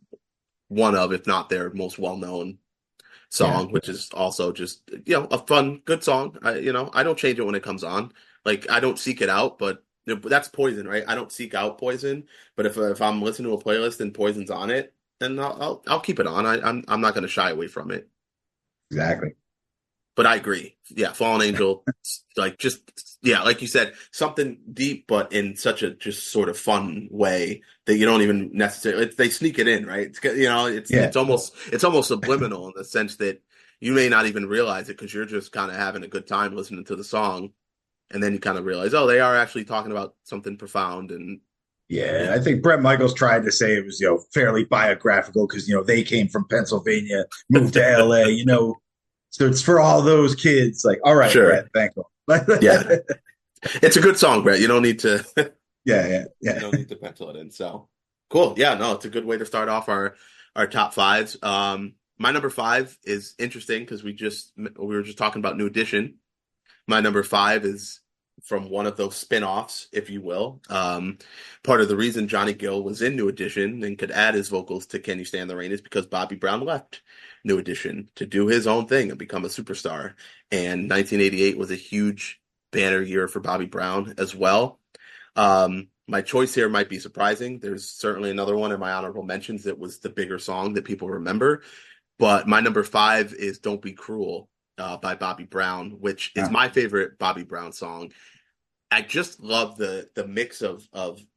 B: one of, if not their most well-known
C: Yeah.
B: song, which is also just a fun, good song. I don't change it when it comes on. Like I don't seek it out, but that's Poison, right? I don't seek out Poison, but if I'm listening to a playlist and Poison's on it, then I'll keep it on. I'm not going to shy away from it.
C: Exactly.
B: But I agree. Yeah, Fallen Angel, like just yeah, like you said, something deep, but in such a just sort of fun way that you don't even necessarily they sneak it in, right? It's
C: Yeah.
B: it's almost subliminal in the sense that you may not even realize it because you're just kind of having a good time listening to the song, and then you kind of realize, oh, they are actually talking about something profound, and
C: Yeah,
B: yeah,
C: I think Brett Michaels tried to say it was, fairly biographical because, they came from Pennsylvania, moved to LA, so it's for all those kids. Like, all right, Brett,
B: sure,
C: thank you.
B: yeah, it's a good song, Brett. You don't need to.
C: Yeah, yeah,
B: You
C: yeah.
B: don't need to pencil it in. So cool. Yeah, no, it's a good way to start off our top fives. My number five is interesting because we were just talking about New Edition. My number five is from one of those spin-offs, if you will. Part of the reason Johnny Gill was in New Edition and could add his vocals to Can You Stand the Rain is because Bobby Brown left New Edition to do his own thing and become a superstar. And 1988 was a huge banner year for Bobby Brown as well. My choice here might be surprising. There's certainly another one in my honorable mentions that was the bigger song that people remember. But my number five is Don't Be Cruel by Bobby Brown, which is
C: Yeah.
B: my favorite Bobby Brown song. I just love the mix of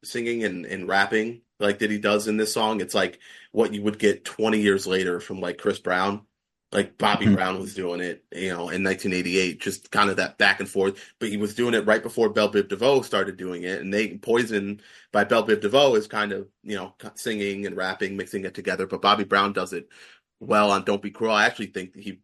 B: singing and rapping like that he does in this song. It's like what you would get 20 years later from like Chris Brown. Like Bobby
C: Mhm.
B: Brown was doing it, in 1988, just kind of that back and forth. But he was doing it right before Belle Biv DeVoe started doing it, and they Poison by Belle Biv DeVoe is kind of singing and rapping, mixing it together. But Bobby Brown does it well on Don't Be Cruel. I actually think he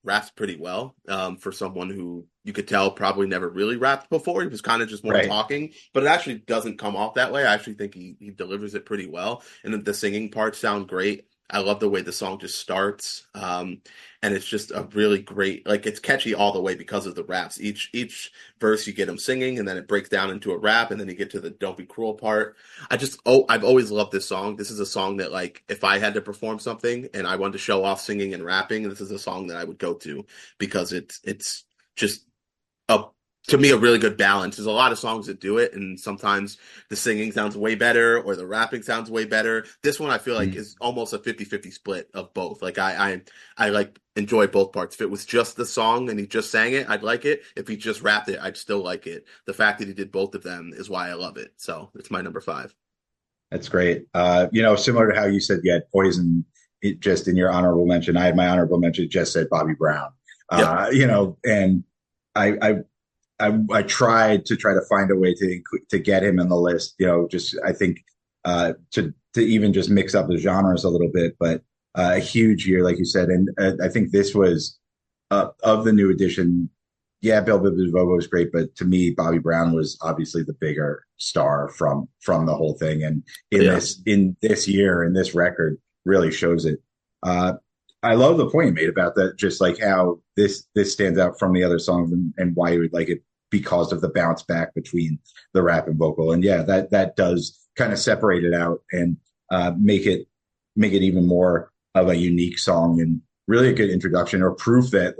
B: raps pretty well for someone who you could tell probably never really rapped before. He was kind of just more
C: Right.
B: talking, but it actually doesn't come off that way. I actually think he delivers it pretty well, and the singing parts sound great. I love the way the song just starts, and it's just a really great, like it's catchy all the way because of the raps. Each verse you get him singing, and then it breaks down into a rap, and then you get to the "Don't Be Cruel" part. I've always loved this song. This is a song that like if I had to perform something and I wanted to show off singing and rapping, this is a song that I would go to because it's just a to me a really good balance. There's a lot of songs that do it, and sometimes the singing sounds way better or the rapping sounds way better. This one I feel like
C: Mhm.
B: is almost a 50-50 split of both. Like I like enjoy both parts. If it was just the song and he just sang it, I'd like it. If he just rapped it, I'd still like it. The fact that he did both of them is why I love it. So it's my number five.
C: That's great. Similar to how you said you had Poison, it just in your honorable mention. I had my honorable mention just said Bobby Brown.
B: Yep.
C: And I I tried to find a way to get him in the list. Just I think to even just mix up the genres a little bit, but a huge year, like you said, and I think this was of the New Edition. Yeah, Bill Biv was great, but to me, Bobby Brown was obviously the bigger star from the whole thing, and
B: Yeah.
C: in this year in this record really shows it. Uh, I love the point you made about that, just like how this stands out from the other songs and why you would like it because of the bounce back between the rap and vocal. And yeah, that does kind of separate it out and make it even more of a unique song and really a good introduction or proof of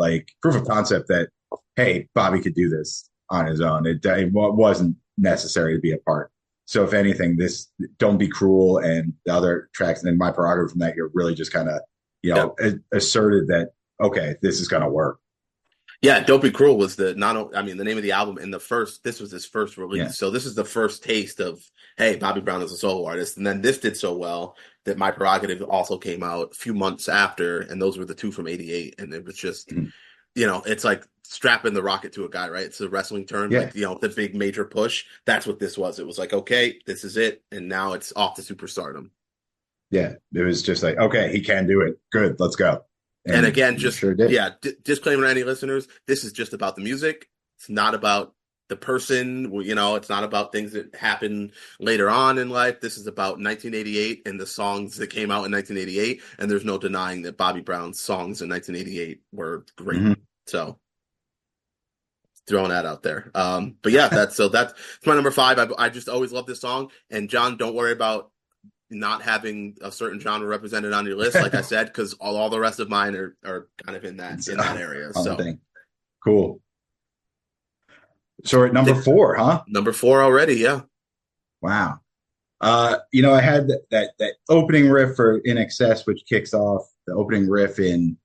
C: concept that hey, Bobby could do this on his own. It wasn't necessary to be a part. So if anything, this Don't Be Cruel and the other tracks and then My Prerogative from that year really just kind of
B: Yep.
C: asserted that okay, this is going to work.
B: Yeah, Don't Be Cruel was the not o- I mean the name of the album and this was his first
C: Yeah.
B: release. So this is the first taste of hey, Bobby Brown is a solo artist. And then this did so well that My Prerogative also came out a few months after, and those were the two from '88. And it was just,
C: Mhm.
B: it's like strapping the rocket to a guy, right? It's a wrestling term,
C: Yeah.
B: like the big major push. That's what this was. It was like, okay, this is it, and now it's off to superstardom.
C: Yeah, it was just like, okay, he can do it. Good, let's go.
B: And
C: And
B: again,
C: he
B: just
C: sure did.
B: yeah, disclaimer to any listeners: this is just about the music. It's not about the person. It's not about things that happen later on in life. This is about 1988 and the songs that came out in 1988. And there's no denying that Bobby Brown's songs in 1988 were great.
C: Hmm.
B: So throwing that out there. But yeah, that's my number five. I just always love this song. And John, don't worry about not having a certain genre represented on your list, like I said, because all the rest of mine are kind of in that
C: It's
B: area.
C: on the
B: So
C: thing. Cool. So we're at number four, huh?
B: number four already, yeah.
C: Wow. I had that opening riff for In Excess, which kicks off the opening riff in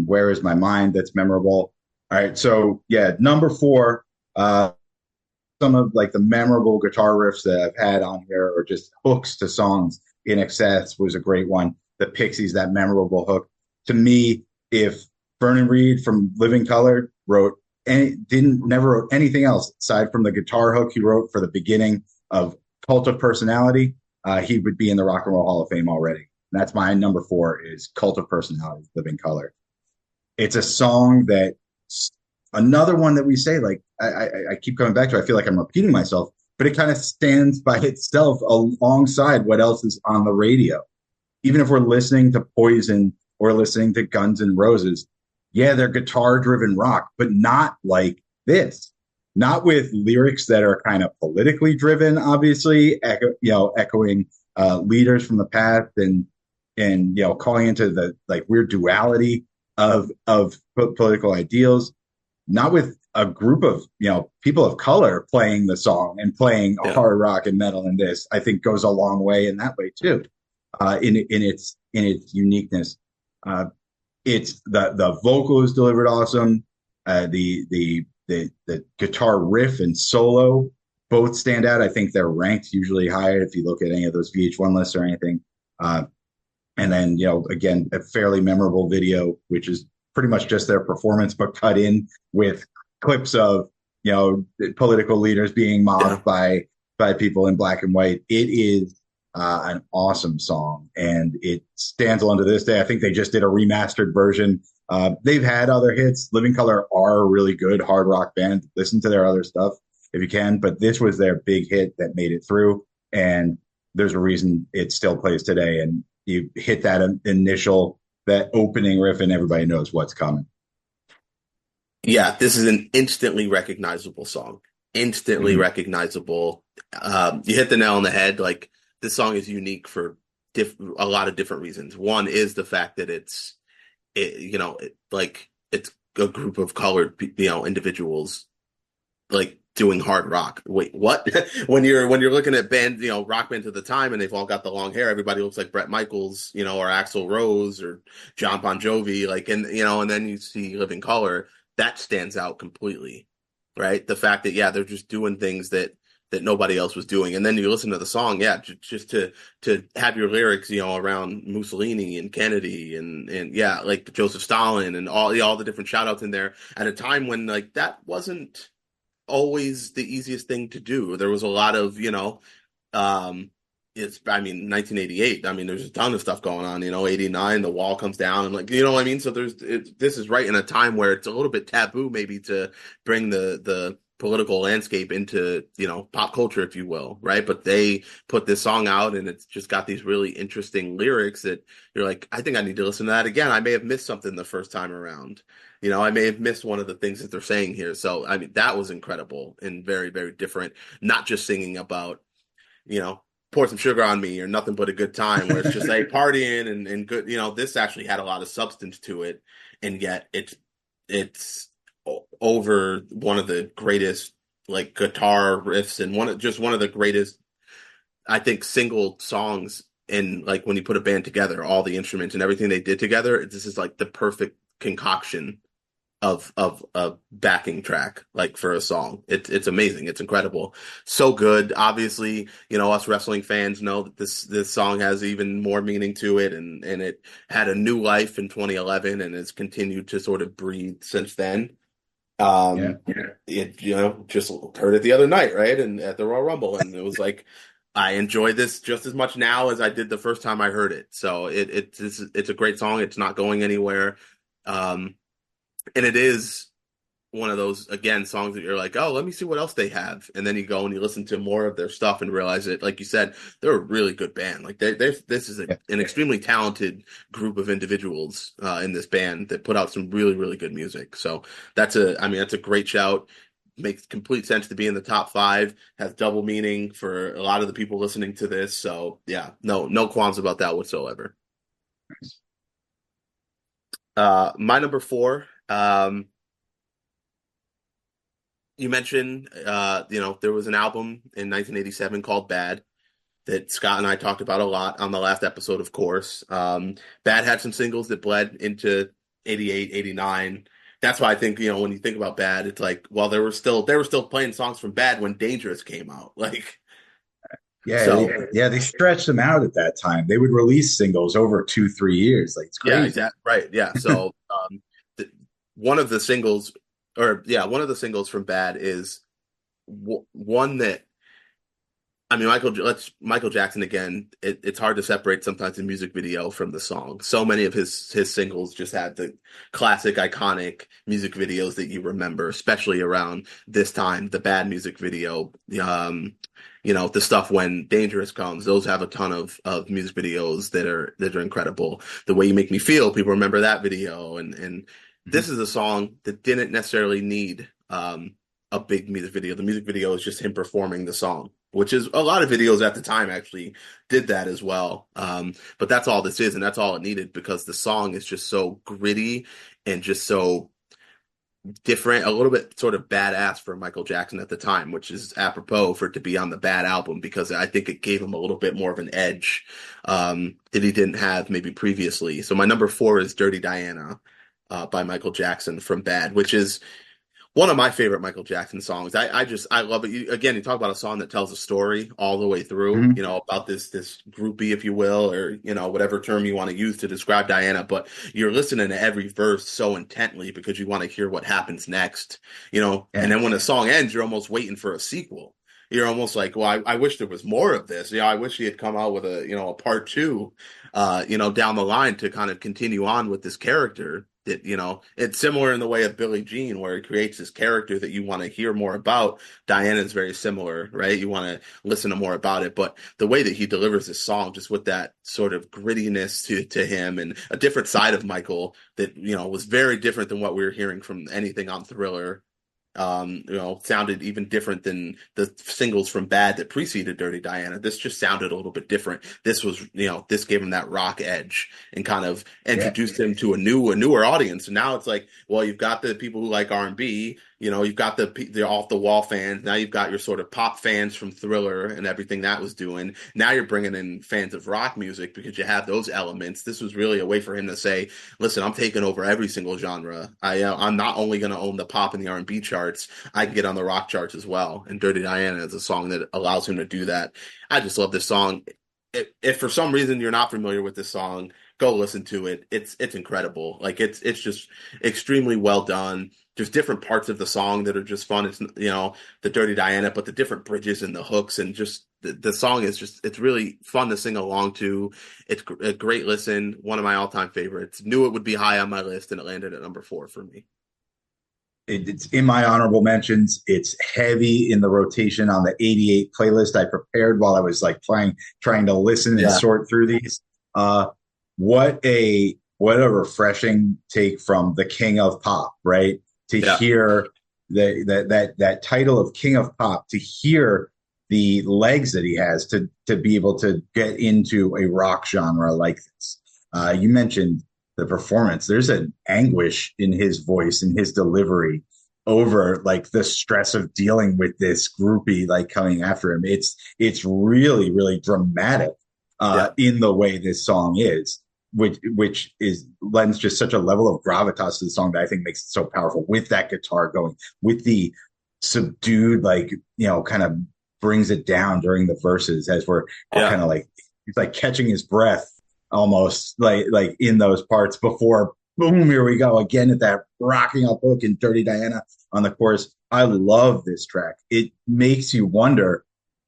C: Where Is My Mind. That's memorable. All right, so yeah, number four. Some of like the memorable guitar riffs that I've had on here, or just hooks to songs. In Excess was a great one. The Pixies, that memorable hook. To me, if Vernon Reid from Living Colour wrote never wrote anything else aside from the guitar hook he wrote for the beginning of Cult of Personality, he would be in the Rock and Roll Hall of Fame already. And that's my number four is Cult of Personality, Living Colour. It's a song that another one that we say, like I keep coming back to. I feel like I'm repeating myself, but it kind of stands by itself alongside what else is on the radio. Even if we're listening to Poison or listening to Guns N' Roses, yeah, they're guitar-driven rock, but not like this. Not with lyrics that are kind of politically driven, obviously, echoing leaders from the past and calling into the like weird duality of political ideals, not with a group of people of color playing the song and playing
B: Yeah.
C: hard rock and metal. And this, I think, goes a long way in that way too. In its uniqueness, it's the vocal is delivered awesome. The guitar riff and solo both stand out. I think they're ranked usually higher if you look at any of those VH1 lists or anything. And then, again, a fairly memorable video, which is pretty much just their performance, but cut in with clips of, political leaders being
B: Yeah.
C: mocked by people in black and white. It is an awesome song, and it stands alone to this day. I think they just did a remastered version. They've had other hits. Living Colour are a really good hard rock band. Listen to their other stuff if you can, but this was their big hit that made it through, and there's a reason it still plays today. And you hit that opening riff and everybody knows what's coming.
B: Yeah, this is an instantly recognizable song. Instantly
C: Mm-hmm.
B: recognizable. You hit the nail on the head. Like this song is unique for a lot of different reasons. One is the fact that it's a group of colored, individuals like doing hard rock. Wait, what? when you're looking at rock bands at the time, and they've all got the long hair, everybody looks like Bret Michaels, or Axl Rose or John Bon Jovi, and then you see Living Colour, that stands out completely, right? The fact that they're just doing things that nobody else was doing, and then you listen to the song, just to have your lyrics, around Mussolini and Kennedy and like Joseph Stalin and all the different shout outs in there at a time when like that wasn't always the easiest thing to do. There was a lot of, um, 1988. I mean, there's a ton of stuff going on, 89, the wall comes down and like, what I mean? So this is right in a time where it's a little bit taboo maybe to bring the political landscape into, pop culture, if you will, right? But they put this song out and it's just got these really interesting lyrics that you're like, I think I need to listen to that again. I may have missed something the first time around. I may have missed one of the things that they're saying here. So, I mean, that was incredible and very, very different. Not just singing about, pour some sugar on me or nothing but a good time, where it's just like partying and good. This actually had a lot of substance to it. And yet it's over one of the greatest like guitar riffs and one of the greatest, I think, single songs. And like when you put a band together, all the instruments and everything they did together, this is like the perfect concoction of a backing track like for a song. It's amazing. It's incredible. So good. Obviously, us wrestling fans know that this song has even more meaning to it, and it had a new life in 2011 and has continued to sort of breathe since then.
C: Yeah.
B: It just heard it the other night, right? And at the Royal Rumble, and it was like I enjoy this just as much now as I did the first time I heard it. So it's a great song. It's not going anywhere. Um, and it is one of those, again, songs that you're like, oh, let me see what else they have, and then you go and you listen to more of their stuff and realize that, like you said, they're a really good band. Like they this is
C: Yeah.
B: an extremely talented group of individuals in this band that put out some really really good music. So I mean that's a great shout. Makes complete sense to be in the top five. Has double meaning for a lot of the people listening to this. So yeah, no qualms about that whatsoever. My number four. You mentioned, there was an album in 1987 called Bad that Scott and I talked about a lot on the last episode, of course. Bad had some singles that bled into 88, 89. That's why I think, when you think about Bad, it's like, well, they were still playing songs from Bad when Dangerous came out. Like,
C: Yeah,
B: so
C: they stretched them out at that time. They would release singles over 2, 3 years. Like it's
B: yeah,
C: crazy.
B: exactly. Right. Yeah. So, th one of the singles, one of the singles from Bad is one that I mean, Michael Jackson again. It's hard to separate sometimes the music video from the song. So many of his singles just had the classic, iconic music videos that you remember, especially around this time. The Bad music video, the stuff when Dangerous comes. Those have a ton of music videos that are incredible. The Way You Make Me Feel, people remember that video, and
C: Mhm.
B: this is a song that didn't necessarily need a big music video. The music video is just him performing the song, which is a lot of videos at the time actually did that as well. But that's all this is, and that's all it needed because the song is just so gritty and just so different, a little bit sort of badass for Michael Jackson at the time, which is apropos for it to be on the Bad album because I think it gave him a little bit more of an edge that he didn't have maybe previously. So my number four is Dirty Diana by Michael Jackson from Bad, which is one of my favorite Michael Jackson songs. I love it. Again, you talk about a song that tells a story all the way through,
C: Mhm.
B: about this groupie, if you will, or, whatever term you want to use to describe Diana, but you're listening to every verse so intently because you want to hear what happens next, and
C: Yeah.
B: then when the song ends, you're almost waiting for a sequel. You're almost like, well, I wish there was more of this. I wish he had come out with a part two, down the line to kind of continue on with this character that, it's similar in the way of Billie Jean, where he creates this character that you want to hear more about. Diana is very similar, right? You want to listen to more about it, but the way that he delivers this song, just with that sort of grittiness to him and a different side of Michael that, was very different than what we were hearing from anything on Thriller. Sounded even different than the singles from Bad that preceded Dirty Diana. This just sounded a little bit different. This was, this gave him that rock edge and kind of
C: Yeah.
B: introduced him to a newer audience. And now it's like, well, you've got the people who like R&B, you've got the off the wall fans. Now you've got your sort of pop fans from Thriller and everything that was doing. Now you're bringing in fans of rock music because you have those elements. This was really a way for him to say, listen, I'm taking over every single genre. I'm not only going to own the pop and the R&B charts, I can get on the rock charts as well. And Dirty Diana is a song that allows him to do that. I just love this song. If for some reason you're not familiar with this song, go listen to it. It's incredible. Like it's just extremely well done. There's different parts of the song that are just fun. It's the Dirty Diana, but the different bridges and the hooks and just the song is just it's really fun to sing along to. It's a great listen. One of my all-time favorites. Knew it would be high on my list, and it landed at number four for me.
C: It's in my honorable mentions. It's heavy in the rotation on the 88 playlist I prepared while I was like trying to listen and
B: Yeah,
C: sort through these. Uh, what a refreshing take from the King of Pop, right? To
B: yeah,
C: hear that title of King of Pop, to hear the legs that he has to be able to get into a rock genre like this. You mentioned the performance. There's an anguish in his voice and his delivery over like the stress of dealing with this groupie like coming after him. It's really really dramatic
B: yeah,
C: in the way this song is, which is lends just such a level of gravitas to the song that I think makes it so powerful with that guitar going, with the subdued like kind of brings it down during the verses as we're
B: yeah.
C: kind of like it's like catching his breath almost like in those parts before boom, here we go again at that rocking up hook in Dirty Diana on the chorus. I love this track. It makes you wonder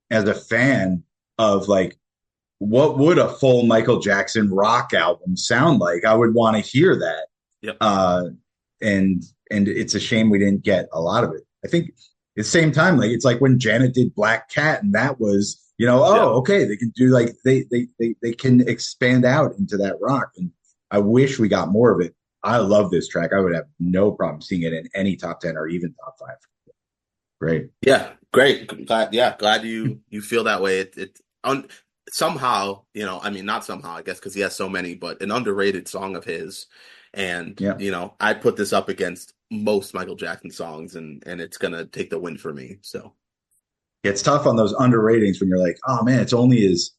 C: as a fan, of like, what would a full Michael Jackson rock album sound like? I would want to hear that.
B: Yep.
C: Uh, and it's a shame we didn't get a lot of it. I think at the same time, like it's like when Janet did Black Cat, and that was,
B: Yeah.
C: okay, they can do like they can expand out into that rock. And I wish we got more of it. I love this track. I would have no problem seeing it in any top 10 or even top 5. Great.
B: Yeah, great. Glad you feel that way. Somehow, I mean, not somehow, I guess, because he has so many, but an underrated song of his. And,
C: Yeah.
B: I put this up against most Michael Jackson songs, and it's going to take the win for me. So
C: It's tough on those under ratings when you're like, oh man, it's only his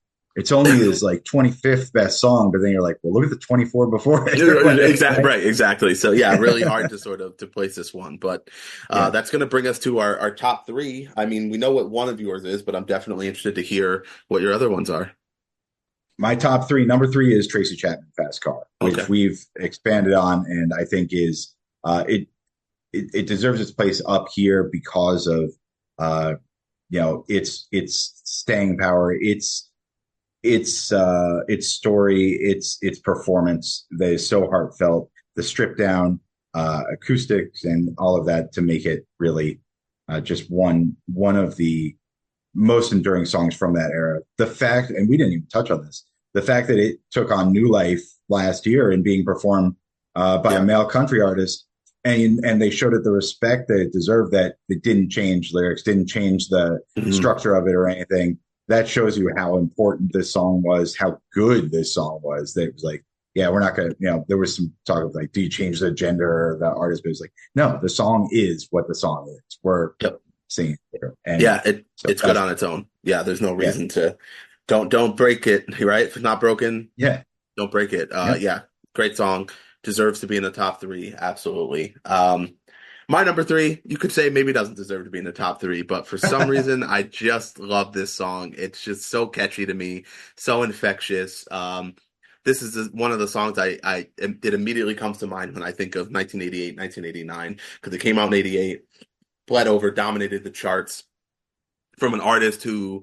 C: like 25th best song, but then you're like, well, look at the 24 before it.
B: exactly right, exactly. So yeah, really hard to sort of to place this one, but
C: Yeah.
B: that's going to bring us to our top three. I mean, we know what one of yours is, but I'm definitely interested to hear what your other ones are.
C: My top 3, number 3 is Tracy Chapman Fast Car, which
B: Okay.
C: we've expanded on, and I think is it deserves its place up here because of uh, its staying power, its story, its performance that is so heartfelt, the stripped down acoustics and all of that to make it really just one of the most enduring songs from that era. The fact, and we didn't even touch on this, the fact that it took on new life last year and being performed by a male country artist, and they showed it the respect that it deserved, that it didn't change lyrics, didn't change the
B: Mhm.
C: structure of it or anything. That shows you how important this song was, how good this song was. That it was like, yeah, we're not gonna, there was some talk of like, do you change the gender of the artist? But it's like, no, the song is what the song is. We're
B: Yep.
C: singing it. And
B: Yeah,
C: so
B: it's good on its own. Yeah, there's no
C: yeah,
B: reason to don't break it, right? If it's not broken,
C: yeah,
B: don't break it.
C: yeah.
B: Yeah, great song. Deserves to be in the top three. Absolutely. My number three, you could say maybe doesn't deserve to be in the top three, but for some reason, I just love this song. It's just so catchy to me, so infectious. This is one of the songs it immediately comes to mind when I think of 1988, 1989, because it came out in 88, bled over, dominated the charts from an artist who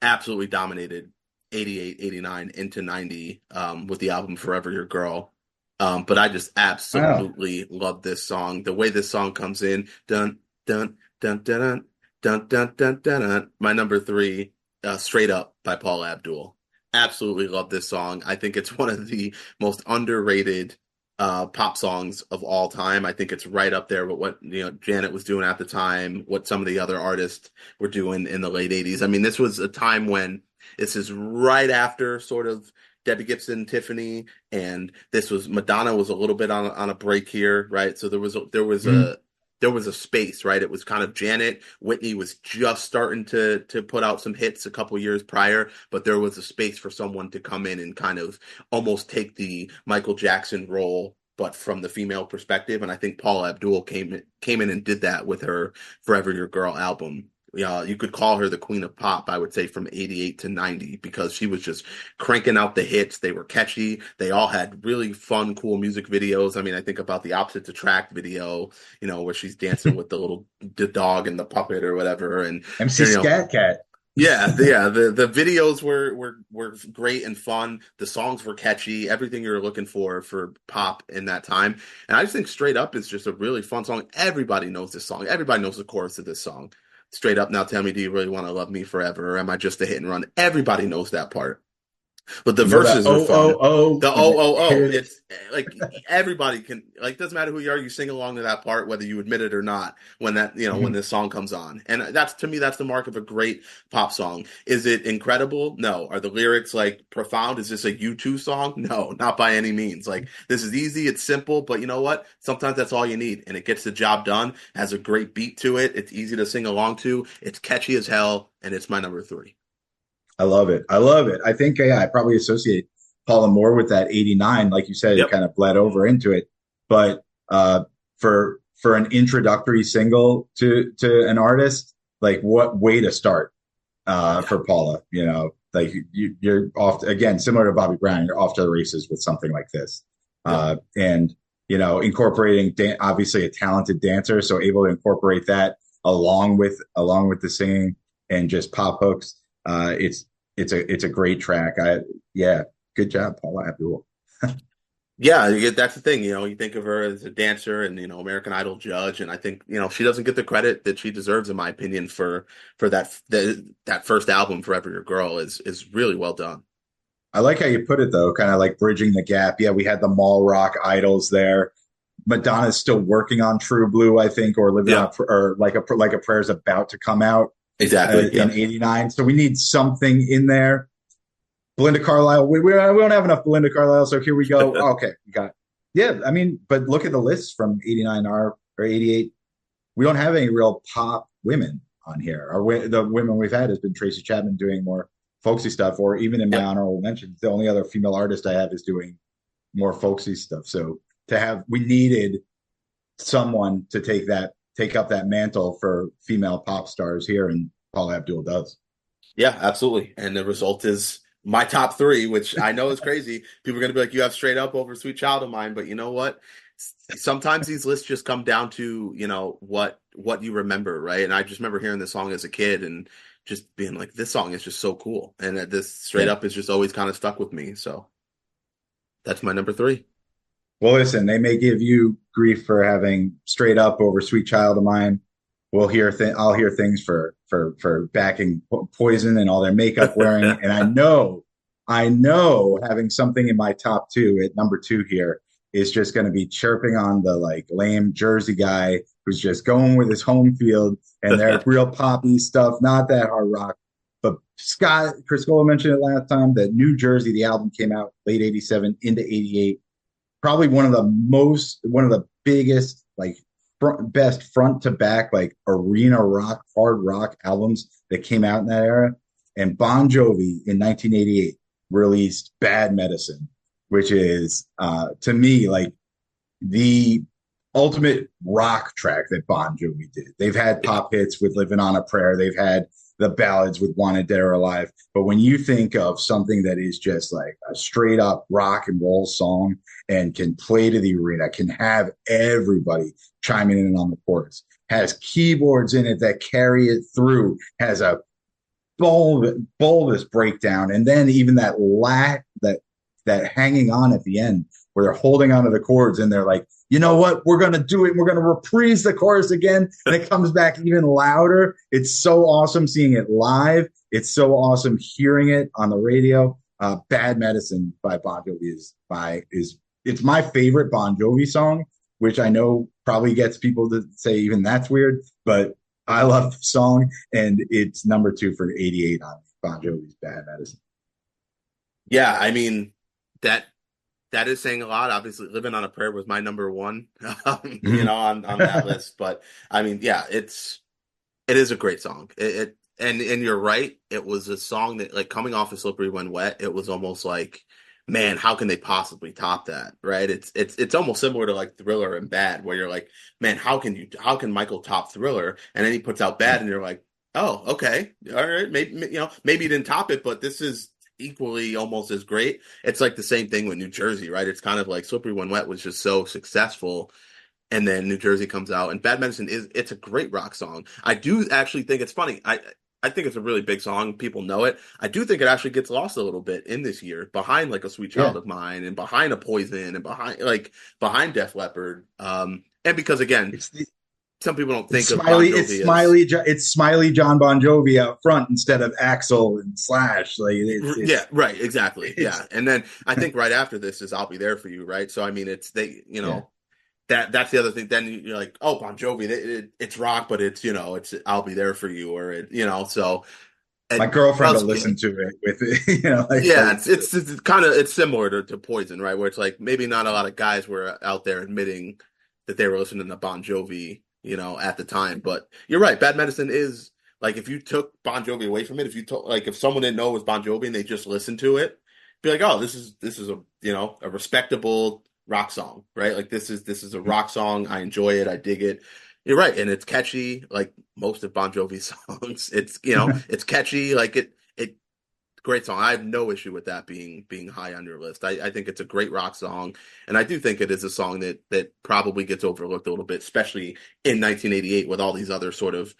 B: absolutely dominated 88, 89 into 90 with the album Forever Your Girl. But I just
C: Wow.
B: absolutely love this song. The way this song comes in, dun dun dun dun dun dun dun dun dun. Dun. My number three, Straight Up by Paul Abdul. Absolutely love this song. I think it's one of the most underrated pop songs of all time. I think it's right up there with what Janet was doing at the time, what some of the other artists were doing in the late 80s. I mean, this was a time when this is right after sort of Debbie Gibson, Tiffany, and this was Madonna was a little bit on a break here, right? So
C: Mhm.
B: there was a space, right? It was kind of Janet, Whitney was just starting to put out some hits a couple years prior, but there was a space for someone to come in and kind of almost take the Michael Jackson role, but from the female perspective. And I think Paula Abdul came in and did that with her Forever Your Girl album. Yeah, you could call her the queen of pop, I would say, from 88 to 90, because she was just cranking out the hits. They were catchy. They all had really fun, cool music videos. I mean, I think about the Opposites Attract video, where she's dancing with the dog and the puppet or whatever. And,
C: MC
B: you know,
C: Scat Cat.
B: the videos were great and fun. The songs were catchy. Everything you were looking for pop in that time. And I just think Straight Up is just a really fun song. Everybody knows this song. Everybody knows the chorus of this song. Straight up, now tell me, do you really want to love me forever? Or am I just a hit and run? Everybody knows that part. But the
C: You know that
B: verses are
C: oh oh
B: fun.
C: oh
B: The
C: when
B: oh
C: it
B: oh oh,
C: hit it.
B: it's like everybody can, like, doesn't matter who you are, you sing along to that part whether you admit it or not when when
C: Mhm.
B: this song comes on. And that's, to me, that's the mark of a great pop song. Is it incredible? No. Are the lyrics like profound? Is this a U2 song? No, not by any means. Like, this is easy, it's simple, but you know what? Sometimes that's all you need, and it gets the job done. Has a great beat to it. It's easy to sing along to. It's catchy as hell, and it's my number three.
C: I love it. I love it. I think I probably associate Paula Moore with that 89. Like you said, it
B: Yep.
C: kind of bled over into it. But for an introductory single to an artist, like what way to start
B: Yeah.
C: for Paula? Like you're off again, similar to Bobby Brown, you're off to the races with something like this.
B: Yep.
C: And incorporating obviously a talented dancer, so able to incorporate that along with the singing and just pop hooks. it's a great track. Yeah, good job, Paula Abdul.
B: Yeah, that's the thing. You think of her as a dancer and American Idol judge, and I think she doesn't get the credit that she deserves, in my opinion, for that first album, Forever Your Girl, is really well done.
C: I like how you put it though, kind of like bridging the gap. Yeah, we had the mall rock idols there. Madonna's still working on True Blue, I think, or living on
B: Yeah,
C: or like a prayer is about to come out
B: exactly.
C: in
B: Yeah,
C: '89. So we need something in there. Belinda Carlisle, we don't have enough Belinda Carlisle, so here we go. Okay, we got yeah. I mean, but look at the list from '89 or '88. We don't have any real pop women on here. The women we've had has been Tracy Chapman doing more folksy stuff, or even in my
B: yep.
C: honorable mentions, the only other female artist I have is doing more folksy stuff. So we needed someone to take up that mantle for female pop stars here, and Paula Abdul does.
B: Yeah, absolutely. And the result is my top three, which I know is crazy. People are going to be like, you have Straight Up over Sweet Child of Mine. But you know what? Sometimes these lists just come down to, what you remember, right? And I just remember hearing this song as a kid and just being like, this song is just so cool. And this Straight
C: Yeah.
B: Up is just always kind of stuck with me. So that's my number three.
C: Well, listen, they may give you grief for having Straight Up over Sweet Child of Mine. I'll hear things for backing Poison and all their makeup wearing. And I know having something in my top two at number two here is just going to be chirping on the like lame Jersey guy who's just going with his home field and their real poppy stuff, not that hard rock. But Chris Gola mentioned it last time that New Jersey, the album came out late '87 into '88, probably one of the biggest, like best front to back, like arena rock, hard rock albums that came out in that era. And Bon Jovi in 1988 released Bad Medicine, which is to me like the ultimate rock track that Bon Jovi did. They've had
B: Yeah.
C: pop hits with Living on a Prayer. They've had the ballads with Wanted Dead or Alive. But when you think of something that is just like a straight up rock and roll song and can play to the arena, can have everybody chiming in on the chorus, has keyboards in it that carry it through, has a bulbous breakdown, and then even that hanging on at the end where they're holding onto the chords and they're like, you know what, we're going to do it. We're going to reprise the chorus again. And it comes back even louder. It's so awesome seeing it live. It's so awesome hearing it on the radio. Bad Medicine by Bon Jovi it's my favorite Bon Jovi song, which I know probably gets people to say even that's weird, but I love the song, and it's number two for '88 on Bon Jovi's Bad Medicine.
B: Yeah, I mean, that that is saying a lot. Obviously, Living on a Prayer was my number one, on that list. But I mean, yeah, it is a great song. And you're right. It was a song that, like, coming off of Slippery When Wet, it was almost like, man, how can they possibly top that? Right? It's almost similar to like Thriller and Bad, where you're like, man, how can Michael top Thriller? And then he puts out Bad, and you're like, oh, okay, all right, maybe he didn't top it, but this is equally almost as great. It's like the same thing with New Jersey, right? It's kind of like Slippery When Wet was just so successful, and then New Jersey comes out, and Bad Medicine it's a great rock song. I do actually think it's funny. I think it's a really big song. People know it. I do think it actually gets lost a little bit in this year, behind like a Sweet
C: Yeah.
B: Child of Mine, and behind a Poison, and behind Def Leppard. And because again,
C: It's the
B: some people don't
C: it's
B: think of Bon
C: smiley it's
B: Jovi as
C: smiley it's smiley John Bon Jovi out front instead of Axel and Slash. Like
B: yeah, right, exactly,
C: it's
B: yeah. And then I think right after this is I'll Be There for You, right? So I mean, it's they,
C: yeah.
B: that's the other thing. Then you're like, oh, Bon Jovi, it's rock, but it's it's I'll Be There for You, or so.
C: My
B: And
C: girlfriend will
B: once
C: listen
B: again,
C: to it with it,
B: yeah, it's kind of it's similar to Poison, right? Where it's like maybe not a lot of guys were out there admitting that they were listening to Bon Jovi, at the time. But you're right, Bad Medicine is like, if you took Bon Jovi away from it, if you told, like, if someone didn't know it was Bon Jovi and they just listened to it, be like, oh, this is a a respectable rock song, right? Like this is a rock song. I enjoy it. I dig it. You're right, and it's catchy, like most of Bon Jovi's songs. It's catchy, like it great song. I have no issue with that being high on your list. I think it's a great rock song, and I do think it is a song that probably gets overlooked a little bit, especially in 1988 with all these other sort of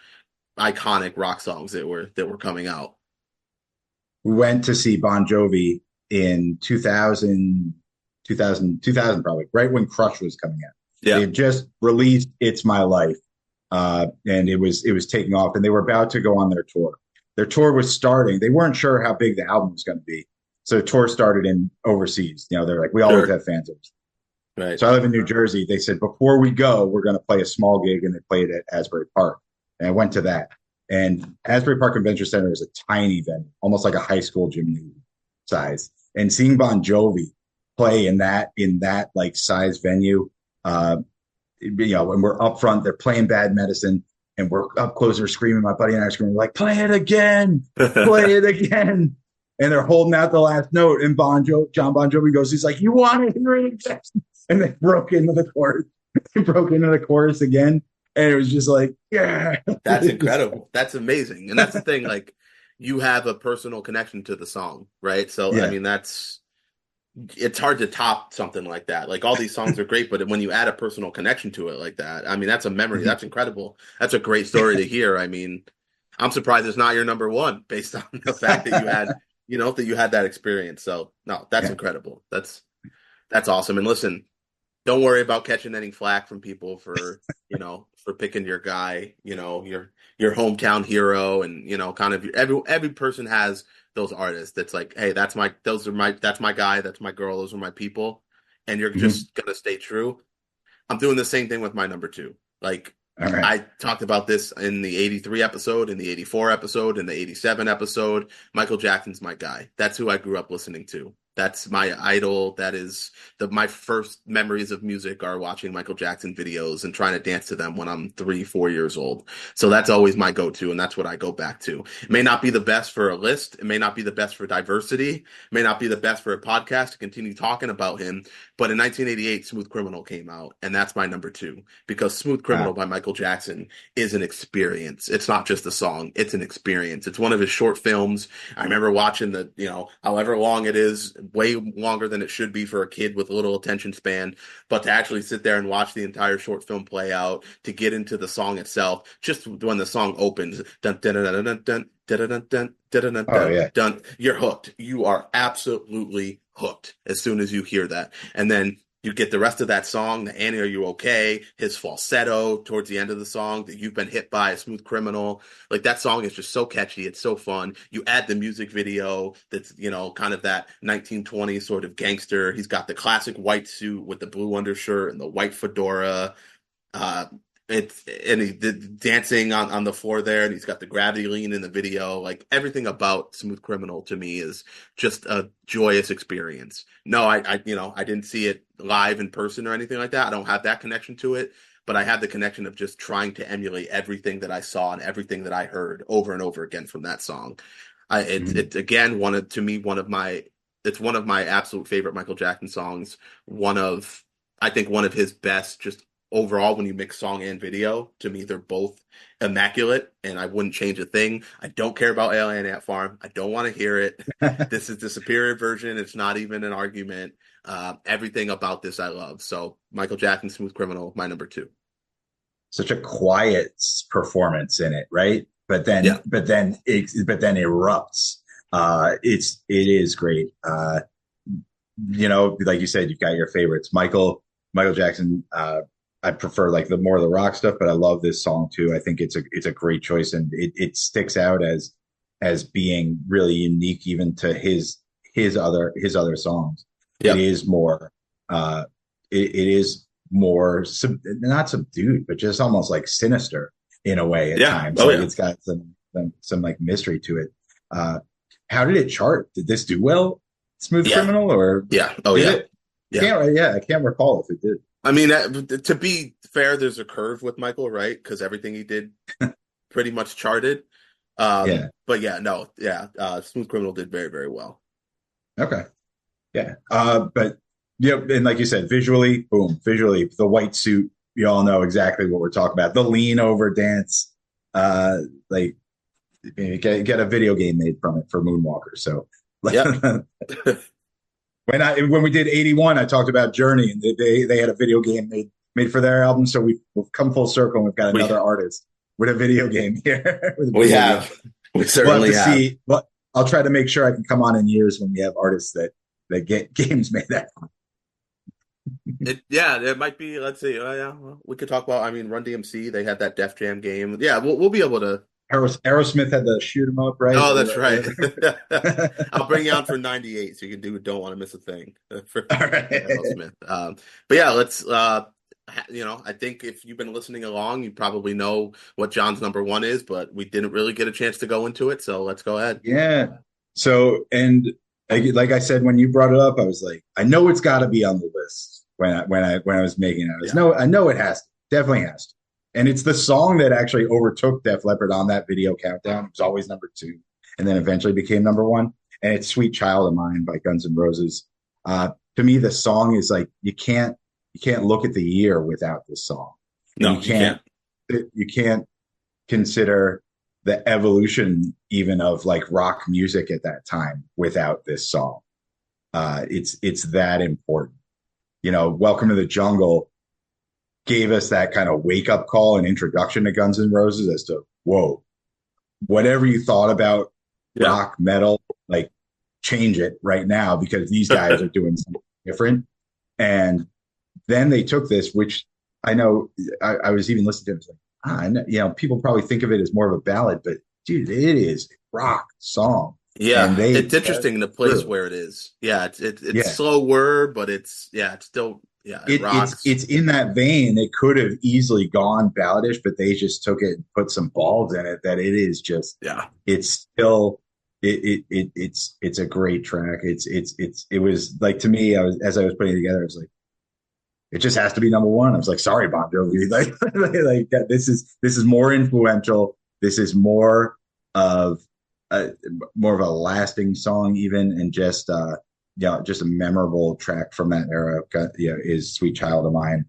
B: iconic rock songs that were coming out.
C: we went to see Bon Jovi in 2000 probably, right when Crush was coming out. They
B: Yeah,
C: had just released It's My Life, and it was taking off, and they were about to go on their tour. Their tour was starting. They weren't sure how big the album was going to be, so the tour started in overseas. They're like, we always
B: sure.
C: have fans overseas.
B: Right.
C: So I live in New Jersey. They said before we go, we're going to play a small gig, and they played at Asbury Park, and I went to that. And Asbury Park Convention Center is a tiny venue, almost like a high school gymnasium size. And seeing Bon Jovi play in that like size venue, when we're up front, they're playing Bad Medicine, and we're up close, we're screaming. My buddy and I are screaming like, "Play it again, play it again!" And they're holding out the last note, and John Bon Jovi goes, he's like, "You want to hear it again?" And they broke into the chorus. They broke into the chorus again, and it was just like, yeah,
B: That's incredible. That's amazing. And that's the thing, like you have a personal connection to the song, right? So I
C: yeah.
B: mean it's hard to top something like that. Like all these songs are great, but when you add a personal connection to it like that, I mean that's a memory. That's incredible. That's a great story to hear. I mean, I'm surprised it's not your number one based on the fact that you had that experience. So no, that's
C: Yeah.
B: incredible. That's awesome. And listen, don't worry about catching any flack from people for picking your guy, your hometown hero, and kind of every person has those artists that's like, hey, that's my guy, that's my girl, those are my people, and you're
C: Mhm.
B: just gonna stay true. I'm doing the same thing with my number two. Like
C: All right.
B: I talked about this in the 83 episode, in the 84 episode, in the 87 episode. Michael Jackson's my guy. That's who I grew up listening to. That's my idol. That is my first memories of music are watching Michael Jackson videos and trying to dance to them when I'm 3, 4 years old. So that's always my go-to, and that's what I go back to. It may not be the best for a list. It may not be the best for diversity. It may not be the best for a podcast to continue talking about him. But in 1988, Smooth Criminal came out, and that's my number two because Smooth Criminal by Michael Jackson is an experience. It's not just a song, it's an experience. It's one of his short films. I remember watching however long it is, way longer than it should be for a kid with a little attention span, but to actually sit there and watch the entire short film play out, to get into the song itself, just when the song opens, dun dun dun dun dun dun dun dun dun dun
C: Oh
B: dun
C: yeah.
B: dun, you're hooked. You are absolutely hooked as soon as you hear that. And then you get the rest of that song, the Annie, Are You Okay? His falsetto towards the end of the song that You've Been Hit By, a Smooth Criminal. Like that song is just so catchy. It's so fun. You add the music video that's, kind of that 1920s sort of gangster. He's got the classic white suit with the blue undershirt and the white fedora. Uh, he did dancing on the floor there, and he's got the gravity lean in the video. Like everything about Smooth Criminal to me is just a joyous experience. No, I didn't see it live in person or anything like that. I don't have that connection to it, but I have the connection of just trying to emulate everything that I saw and everything that I heard over and over again from that song.
C: Mhm.
B: It's again one of my it's one of my absolute favorite Michael Jackson songs. I think one of his best, just overall, when you mix song and video, to me, they're both immaculate, and I wouldn't change a thing. I don't care about Alien Ant Farm. I don't want to hear it. This is the superior version. It's not even an argument. Everything about this I love. So Michael Jackson, Smooth Criminal, my number two.
C: Such a quiet performance in it, right? But then,
B: Yeah.
C: but then erupts. It is great. Like you said, you've got your favorites. Michael Jackson. I prefer like the more of the rock stuff, but I love this song too. I think it's a great choice, and it sticks out as being really unique even to his other songs. It
B: Yep.
C: is more it is more not subdued, but just almost like sinister in a way at
B: Yeah.
C: times.
B: Oh
C: Like
B: yeah.
C: it's got some like mystery to it. Uh, how did it chart? Did this do well? Smooth
B: Yeah.
C: Criminal, or
B: Yeah. Oh
C: did
B: yeah.
C: it?
B: Yeah.
C: I can't recall if it did.
B: I mean, to be fair, there's a curve with Michael, right? Because everything he did pretty much charted.
C: Yeah.
B: But yeah, no, yeah, Smooth Criminal did very, very well.
C: Okay. Yeah. But and like you said, visually, boom, visually, the white suit, you all know exactly what we're talking about. The lean over dance, like get a video game made from it for Moonwalker. So
B: Yep.
C: when we did 81, I talked about Journey, and they had a video game made for their album. So we've come full circle, and we've got
B: We
C: another artist with a video game here. With a
B: we
C: video game.
B: have. We
C: We'll have
B: certainly
C: to
B: have.
C: see. I'll try to make sure I can come on in years when we have artists that get games made that.
B: It might be. Let's see. Yeah, well, we could talk about. I mean, Run DMC. They had that Def Jam game. Yeah, we'll be able to.
C: Aerosmith had the shoot 'em up, right?
B: Oh, that's right.
C: Whatever.
B: I'll bring you on for 98, so you can do Don't Want to Miss a Thing for
C: All right.
B: Aerosmith. But yeah, let's. I think if you've been listening along, you probably know what John's number one is, but we didn't really get a chance to go into it, so let's go ahead.
C: Yeah. So, and like I said, when you brought it up, I was like, I know it's got to be on the list when I was making it. I know it has to, definitely has to. And it's the song that actually overtook Def Leppard on that video countdown. It was always number two, and then eventually became number one. And it's "Sweet Child of Mine" by Guns N' Roses. To me, the song is like you can't look at the year without this song.
B: No, you can't.
C: You can't consider the evolution even of like rock music at that time without this song. It's that important. Welcome to the Jungle gave us that kind of wake up call and introduction to Guns N' Roses as to, whoa, whatever you thought about rock metal, like change it right now because these guys are doing something different. And then they took this, which I know I was even listening to it, people probably think of it as more of a ballad, but dude, it is a rock song.
B: Yeah,
C: And
B: it's interesting the place where it is. Yeah, it's slower, but it's still it rocks.
C: It's in that vein. It could have easily gone balladish, but they just took it and put some balls in it. That it is just it's still it's a great track. It was like, to me, as I was putting it together, I was like, it just has to be number one. I was like, sorry, Bon Jovi. Like that. This is more influential. This is more of a lasting song, even, and just a memorable track from that era. Is "Sweet Child of Mine."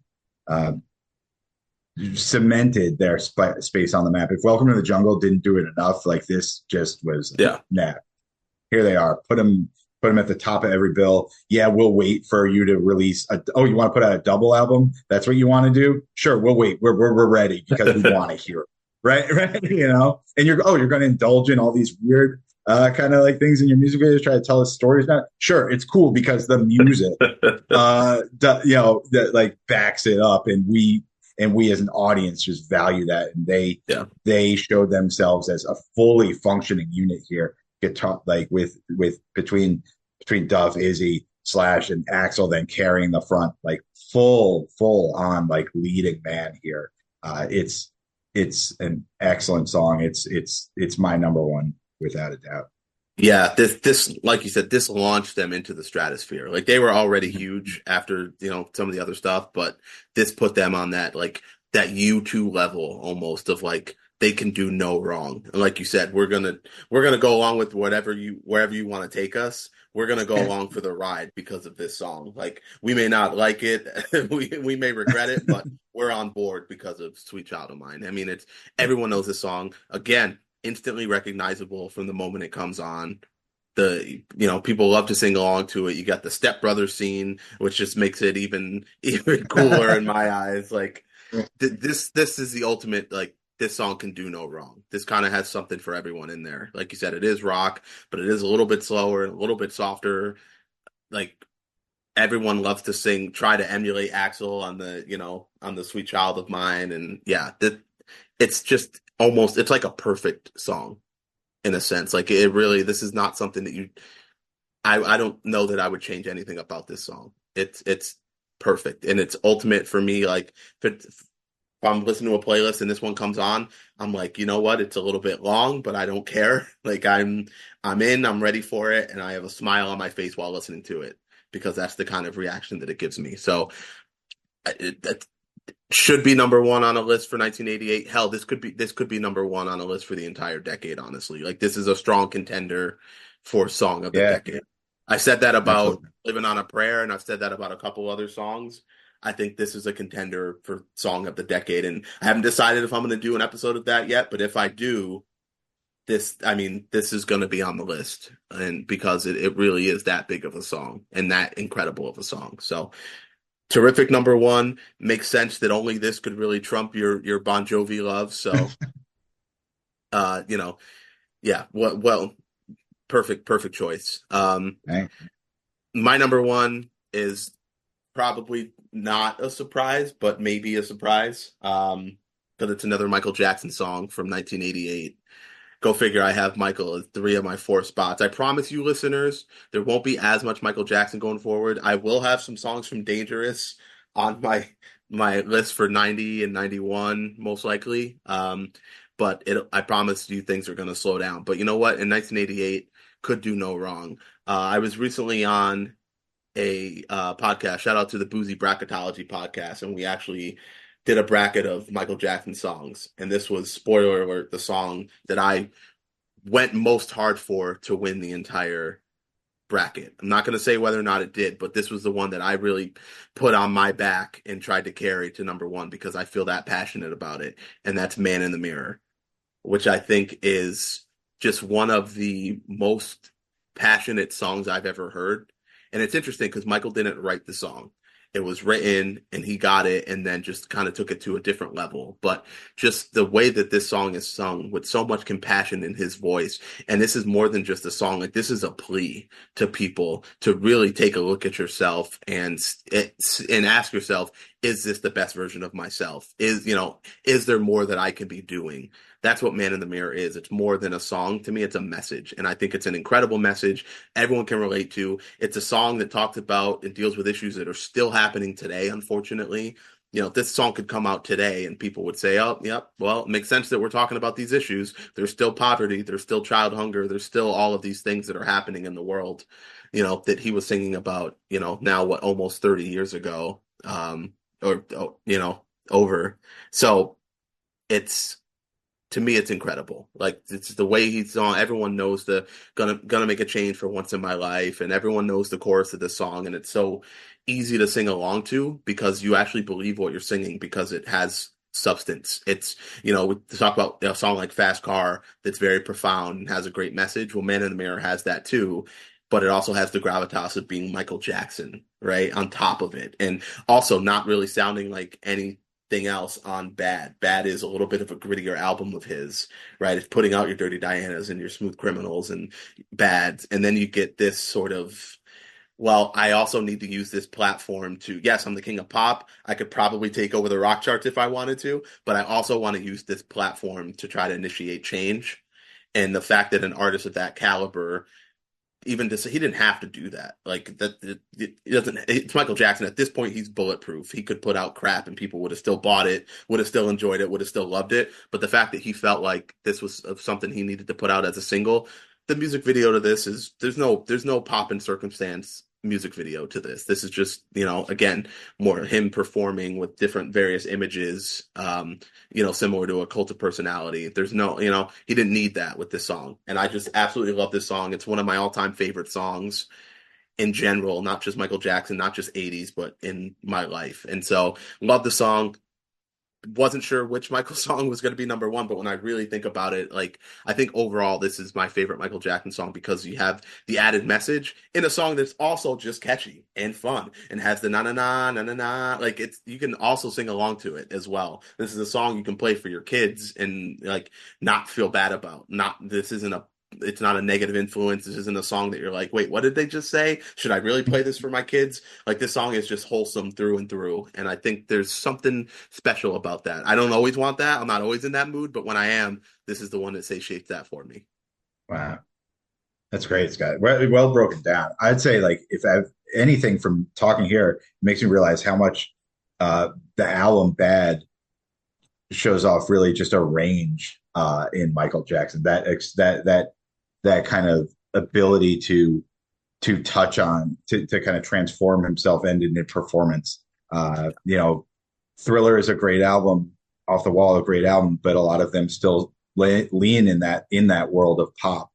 C: Cemented their space on the map. If "Welcome to the Jungle" didn't do it enough, like this just was. Nah. Here they are. Put them at the top of every bill. Yeah, we'll wait for you to release. You want to put out a double album? That's what you want to do? Sure, we'll wait. We're ready because we want to hear it. Right. And you're going to indulge in all these weird kind of like things in your music videos, try to tell us stories now. Sure, it's cool because the music, that like backs it up, and we as an audience just value that, and they showed themselves as a fully functioning unit here. Guitar, like with between Duff, Izzy, Slash, and Axl, then carrying the front, like full on like leading man here. It's an excellent song. It's my number one without a doubt.
B: Yeah, this like you said, this launched them into the stratosphere. Like they were already huge after some of the other stuff, but this put them on that that U2 level almost of like they can do no wrong. And like you said, we're gonna go along with wherever you want to take us. We're gonna go along for the ride because of this song. Like we may not like it, we may regret it, but we're on board because of "Sweet Child of Mine." I mean, everyone knows this song. Again, instantly recognizable from the moment it comes on. People love to sing along to it. You got the Step Brothers scene, which just makes it even cooler in my eyes. Like this is the ultimate, like, this song can do no wrong. This kind of has something for everyone in there. Like you said, it is rock, but it is a little bit slower, a little bit softer. Like everyone loves to sing, try to emulate Axl on the "Sweet Child of Mine." And it's just it's like a perfect song in a sense. Like this is not something that I don't know that I would change anything about this song. It's perfect. And it's ultimate for me. Like if I'm listening to a playlist and this one comes on, I'm like, you know what? It's a little bit long, but I don't care. Like I'm ready for it. And I have a smile on my face while listening to it because that's the kind of reaction that it gives me. So it should be number one on a list for 1988. Hell, this could be number one on a list for the entire decade, honestly. Like this is a strong contender for song of the decade. I said that about "Living on a Prayer," and I've said that about a couple other songs. I think this is a contender for song of the decade, and I haven't decided if I'm going to do an episode of that yet, but if I do, this is going to be on the list, and because it really is that big of a song and that incredible of a song. So terrific number one. Makes sense that only this could really trump your Bon Jovi love. So, well, Perfect choice.
C: Right?
B: My number one is probably not a surprise, but maybe a surprise. But it's another Michael Jackson song from 1988. Go figure, I have Michael at three of my four spots. I promise you, listeners, there won't be as much Michael Jackson going forward. I will have some songs from Dangerous on my list for 90 and 91, most likely. But I promise you things are going to slow down. But you know what? In 1988, could do no wrong. I was recently on a podcast. Shout out to the Boozy Bracketology podcast, and we actually did a bracket of Michael Jackson songs. And this was, spoiler alert, the song that I went most hard for to win the entire bracket. I'm not going to say whether or not it did, but this was the one that I really put on my back and tried to carry to number one because I feel that passionate about it. And that's Man in the Mirror, which I think is just one of the most passionate songs I've ever heard. And it's interesting because Michael didn't write the song. It was written and he got it and then just kind of took it to a different level. But just the way that this song is sung with so much compassion in his voice. And this is more than just a song. Like, this is a plea to people to really take a look at yourself and ask yourself, is this the best version of myself? Is there more that I can be doing? That's what Man in the Mirror is. It's more than a song. To me, it's a message. And I think it's an incredible message everyone can relate to. It's a song that talks about and deals with issues that are still happening today, unfortunately. This song could come out today and people would say, oh, yep, well, it makes sense that we're talking about these issues. There's still poverty. There's still child hunger. There's still all of these things that are happening in the world, that he was singing about, now what, almost 30 years ago, over. So to me, it's incredible. Like, it's the way he's on. Everyone knows the gonna make a change for once in my life, and everyone knows the chorus of this song, and it's so easy to sing along to because you actually believe what you're singing because it has substance. It's we talk about a song like Fast Car that's very profound and has a great message. Well, Man in the Mirror has that too, but it also has the gravitas of being Michael Jackson, right, on top of it, and also not really sounding like anything else on Bad. Bad is a little bit of a grittier album of his, right? It's putting out your Dirty Dianas and your Smooth Criminals and Bad, and then you get this sort of, well, I also need to use this platform to, yes, I'm the king of pop. I could probably take over the rock charts if I wanted to, but I also want to use this platform to try to initiate change. And the fact that an artist of that caliber, even to say, he didn't have to do that. Like, that, it doesn't. It's Michael Jackson. At this point, he's bulletproof. He could put out crap, and people would have still bought it, would have still enjoyed it, would have still loved it. But the fact that he felt like this was something he needed to put out as a single, the music video to this is there's no pop and circumstance music video to this. This is just, again, more him performing with different various images, similar to a Cult of Personality. There's no, he didn't need that with this song. And I just absolutely love this song. It's one of my all-time favorite songs in general, not just Michael Jackson, not just 80s, but in my life. And so love the song. Wasn't sure which Michael song was going to be number one, but when I really think about it, like, I think overall this is my favorite Michael Jackson song because you have the added message in a song that's also just catchy and fun and has the na na na na na na. Like, you can also sing along to it as well. This is a song you can play for your kids and like not feel bad about. It's not a negative influence. This isn't a song that you're like, wait, what did they just say? Should I really play this for my kids? Like, this song is just wholesome through and through. And I think there's something special about that. I don't always want that. I'm not always in that mood, but when I am, this is the one that satiates that for me.
C: Wow. That's great, Scott. Well broken down. I'd say, like, if I've anything from talking here, it makes me realize how much the album Bad shows off really just a range in Michael Jackson. That kind of ability to touch on, to kind of transform himself and in performance. Thriller is a great album, Off the Wall a great album, but a lot of them still lean in that world of pop.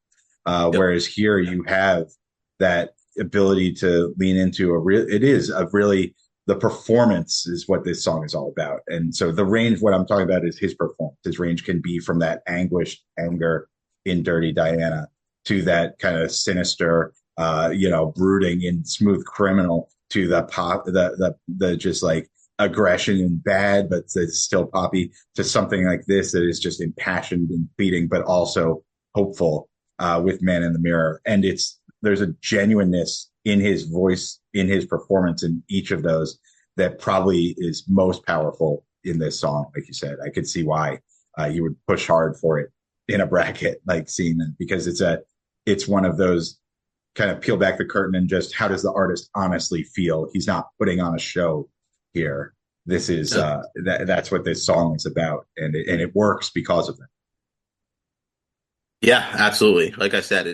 C: Yep. Whereas here you have that ability to lean into the performance is what this song is all about. And so the range, what I'm talking about is his performance. His range can be from that anguished anger in Dirty Diana to that kind of sinister, brooding in Smooth Criminal, to the pop, the just like aggression and Bad, but it's still poppy, to something like this that is just impassioned and beating, but also hopeful. with Man in the Mirror, and there's a genuineness in his voice, in his performance in each of those that probably is most powerful in this song. Like you said, I could see why you would push hard for it in a bracket, like seeing them, because it's one of those kind of peel back the curtain and just how does the artist honestly feel? He's not putting on a show here. This is that's what this song is about, and it works because of that.
B: Yeah, absolutely. Like I said,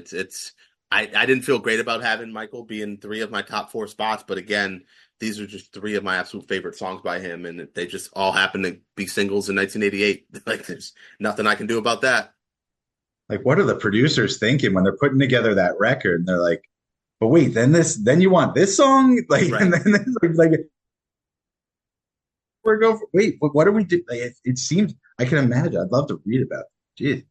B: I didn't feel great about having Michael be in three of my top four spots, but again, these are just three of my absolute favorite songs by him, and they just all happen to be singles in 1988. Like, there's nothing I can do about that.
C: Like, what are the producers thinking when they're putting together that record? And they're like, but wait, then you want this song? Like,
B: Right.
C: and then like we're going for, wait, what do we do? Like, it seems, I can imagine. I'd love to read about it. Jeez.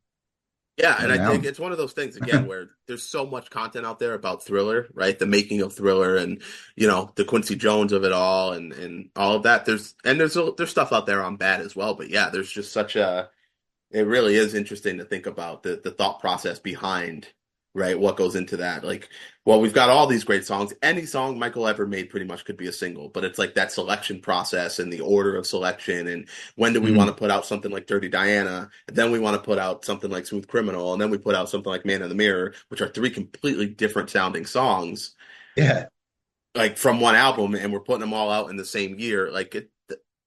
B: Yeah, and I think
C: Now,
B: it's one of those things again where there's so much content out there about Thriller, right? The making of Thriller and the Quincy Jones of it all and all of that. There's stuff out there on Bad as well, but yeah, there's just such a it really is interesting to think about the thought process behind, right? What goes into that. Like, well, we've got all these great songs. Any song Michael ever made pretty much could be a single, but it's like that selection process and the order of selection. And when do we want to put out something like Dirty Diana? And then we want to put out something like Smooth Criminal. And then we put out something like Man in the Mirror, which are three completely different sounding songs,
C: yeah.
B: like from one album. And we're putting them all out in the same year. Like,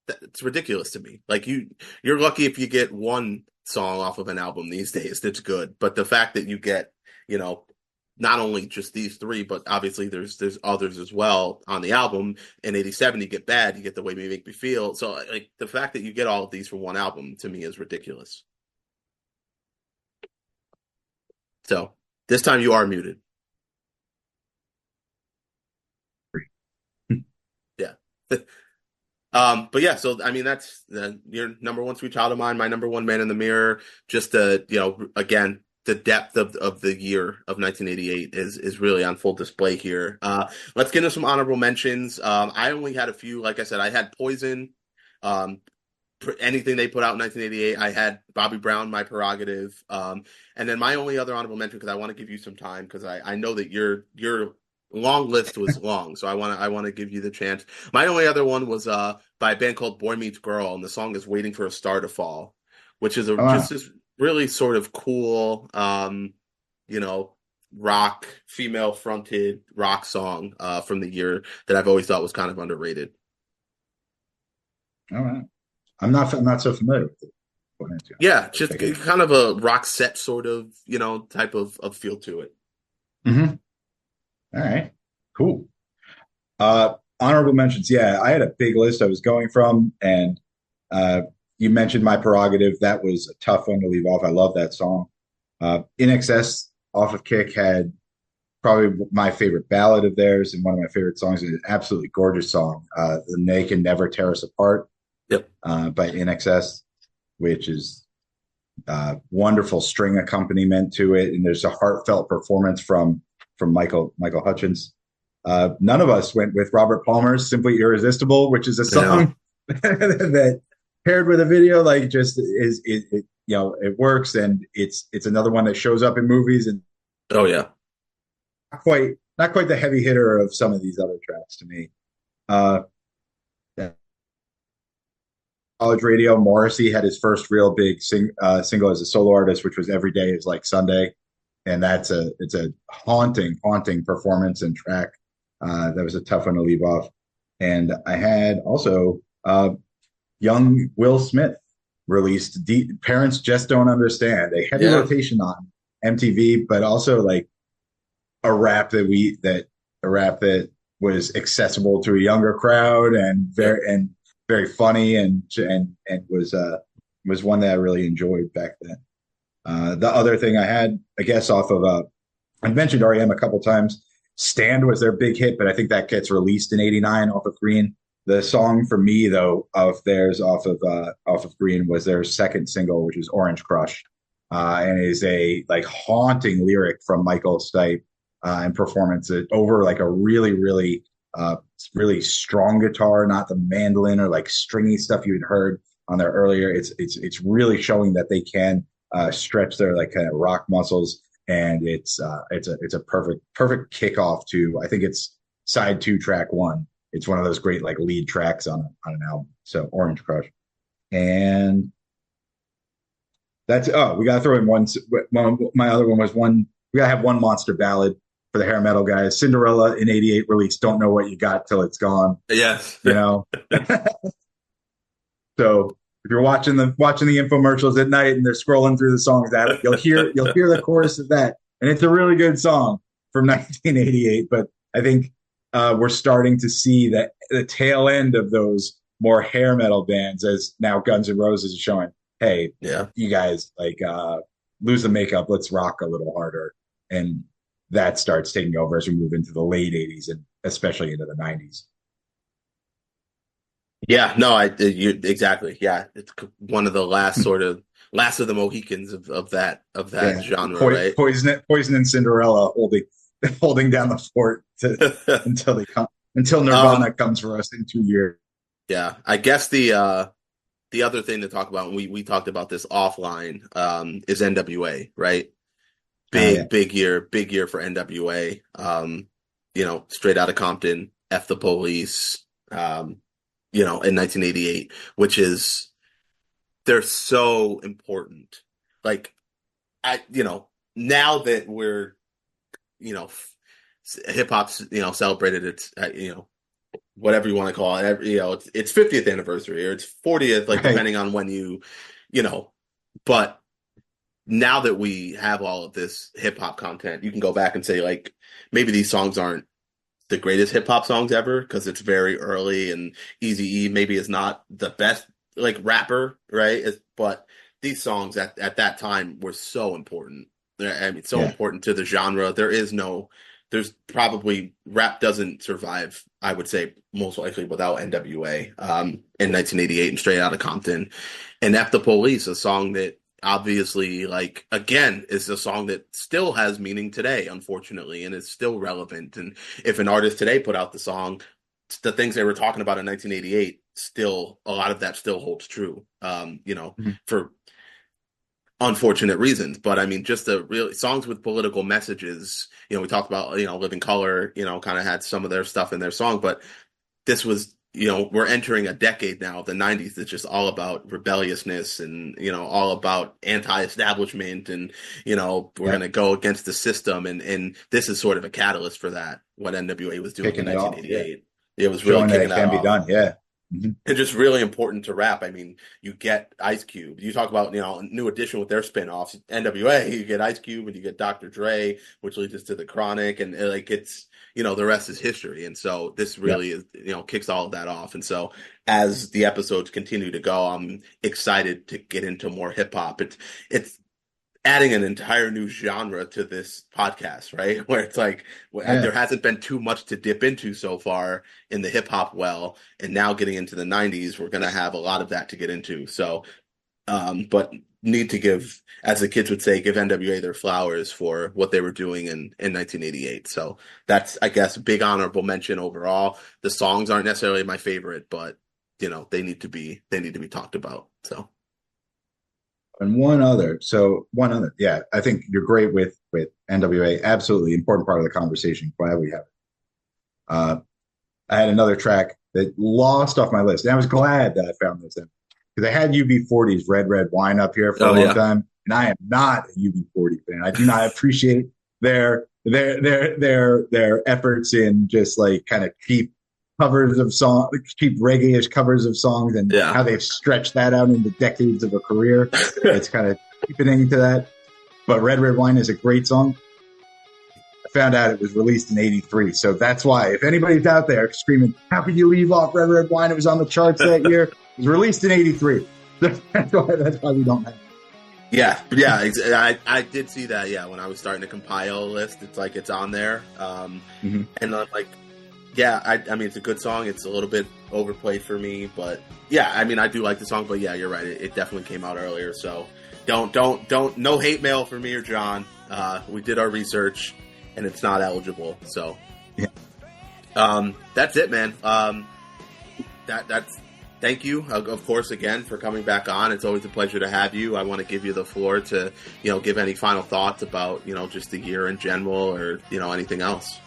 B: it's ridiculous to me. Like, you're lucky if you get one song off of an album these days that's good. But the fact that you get, not only just these three, but obviously there's others as well on the album. In '87, you get Bad, you get The Way You Make Me Feel. So, like, the fact that you get all of these from one album to me is ridiculous. So this time you are muted. Yeah. But yeah, so I mean that's your number one Sweet Child of Mine, my number one Man in the Mirror. Just again, the depth of the year of 1988 is really on full display here. Let's get into some honorable mentions. I only had a few. Like I said, I had Poison. Anything they put out in 1988, I had Bobby Brown, My Prerogative. And then my only other honorable mention, because I want to give you some time, because I know that your long list was long, so I want to give you the chance. My only other one was by a band called Boy Meets Girl, and the song is "Waiting for a Star to Fall," which is just this really sort of cool, rock, female fronted rock song from the year that I've always thought was kind of underrated.
C: All right. I'm not so familiar with it.
B: Yeah, just kind of a rock set sort of, type of feel to it.
C: Mm-hmm. All right, cool. Honorable mentions. Yeah, I had a big list I was going from, and you mentioned My Prerogative. That was a tough one to leave off. I love that song. In Excess off of Kick had probably my favorite ballad of theirs and one of my favorite songs. It's an absolutely gorgeous song. The They Can Never Tear Us Apart.
B: Yep.
C: By In Excess, which is wonderful string accompaniment to it, and there's a heartfelt performance from Michael Hutchence. None of us went with Robert Palmer's "Simply Irresistible," which is a song that paired with a video like just is it works, and it's another one that shows up in movies, and
B: oh yeah,
C: not quite the heavy hitter of some of these other tracks to me. College radio, Morrissey had his first real big single as a solo artist, which was "Every Day Is Like Sunday," and it's a haunting performance and track. That was a tough one to leave off. And I had also young Will Smith released "Parents Just Don't Understand," a heavy rotation on MTV, but also like a rap that was accessible to a younger crowd and very funny and was one that I really enjoyed back then. The other thing I had, I guess, off of I mentioned REM a couple times. "Stand" was their big hit, but I think that gets released in '89 off of Green. The song for me, though, of theirs off of Green was their second single, which is "Orange Crush," and it is a like haunting lyric from Michael Stipe and performance it over like a really strong guitar, not the mandolin or like stringy stuff you had heard on their earlier. It's really showing that they can stretch their like kind of rock muscles. and it's a perfect kickoff to, I think it's side 2, track 1. It's one of those great like lead tracks on an album. So Orange Crush, and that's we gotta throw in one. My other one was one. We gotta have one monster ballad for the hair metal guys. Cinderella in '88 release. Don't know what you got till it's gone.
B: Yes,
C: you know. So if you're watching the infomercials at night and they're scrolling through the songs, that you'll hear the chorus of that, and it's a really good song from 1988. But I think we're starting to see that the tail end of those more hair metal bands, as now Guns N' Roses is showing. Hey,
B: yeah,
C: you guys like lose the makeup, let's rock a little harder, and that starts taking over as we move into the late '80s and especially into the '90s.
B: Yeah, no, exactly. Yeah, it's one of the last last of the Mohicans of that genre, right?
C: Poison and Cinderella holding down the fort until Nirvana comes for us in 2 years.
B: Yeah, I guess the other thing to talk about, and we talked about this offline, is NWA, right? Big year for NWA. Straight out of Compton, F the Police. In 1988, which is, they're so important. Like, now that we're, hip hop's, celebrated its, whatever you want to call it, it's 50th anniversary or it's 40th, like depending on when but now that we have all of this hip hop content, you can go back and say, like, maybe these songs aren't the greatest hip hop songs ever because it's very early, and Eazy-E maybe is not the best like rapper, right? But these songs at that time were so important. I mean, so important to the genre. There's probably rap doesn't survive, I would say, most likely without NWA in 1988 and Straight Outta Compton. And F the Police, a song that obviously, like, again, is a song that still has meaning today, unfortunately, and is still relevant. And if an artist today put out the song, the things they were talking about in 1988, still, a lot of that still holds true, for unfortunate reasons. But I mean, just the real songs with political messages, we talked about, Living Color, kind of had some of their stuff in their song, but this was, we're entering a decade now of the 90s that's just all about rebelliousness and, all about anti-establishment and, we're going to go against the system. And this is sort of a catalyst for that, what NWA was doing in 1988. It was really kicking that off. Can be done, yeah. Mm-hmm. It's just really important to rap. I mean, you get Ice Cube. You talk about, New Edition with their spinoffs. NWA, you get Ice Cube and you get Dr. Dre, which leads us to The Chronic. And it's, the rest is history. And so this really is, kicks all of that off. And so as the episodes continue to go, I'm excited to get into more hip hop. It's adding an entire new genre to this podcast, right? Where it's like, there hasn't been too much to dip into so far in the hip hop well. And now getting into the 90s, we're going to have a lot of that to get into. So, but need to give, as the kids would say, give NWA their flowers for what they were doing in 1988. So that's, I guess, big honorable mention overall. The songs aren't necessarily my favorite, but they need to be talked about. So.
C: And one other, yeah, I think you're great with NWA. Absolutely important part of the conversation. Glad we have it. I had another track that lost off my list, and I was glad that I found this in because I had UB40's Red Red Wine up here for a long time, and I am not a UB40 fan. I do not appreciate their efforts in just like kind of cheap covers of songs, cheap reggae-ish covers of songs, and how they've stretched that out into decades of a career. It's kind of deepening to that. But Red Red Wine is a great song. I found out it was released in '83, so that's why. If anybody's out there screaming, "How could you leave off Red Red Wine? It was on the charts that year." It was released in &83. That's why we don't have it.
B: Yeah. I did see that. Yeah, when I was starting to compile a list, it's like it's on there, and I'm like. Yeah, I mean, it's a good song. It's a little bit overplayed for me, but yeah, I mean, I do like the song, but yeah, you're right. It definitely came out earlier, so don't, no hate mail for me or John. We did our research, and it's not eligible, so. Yeah. That's it, man. That's thank you, of course, again, for coming back on. It's always a pleasure to have you. I want to give you the floor to, give any final thoughts about, just the year in general or, anything else.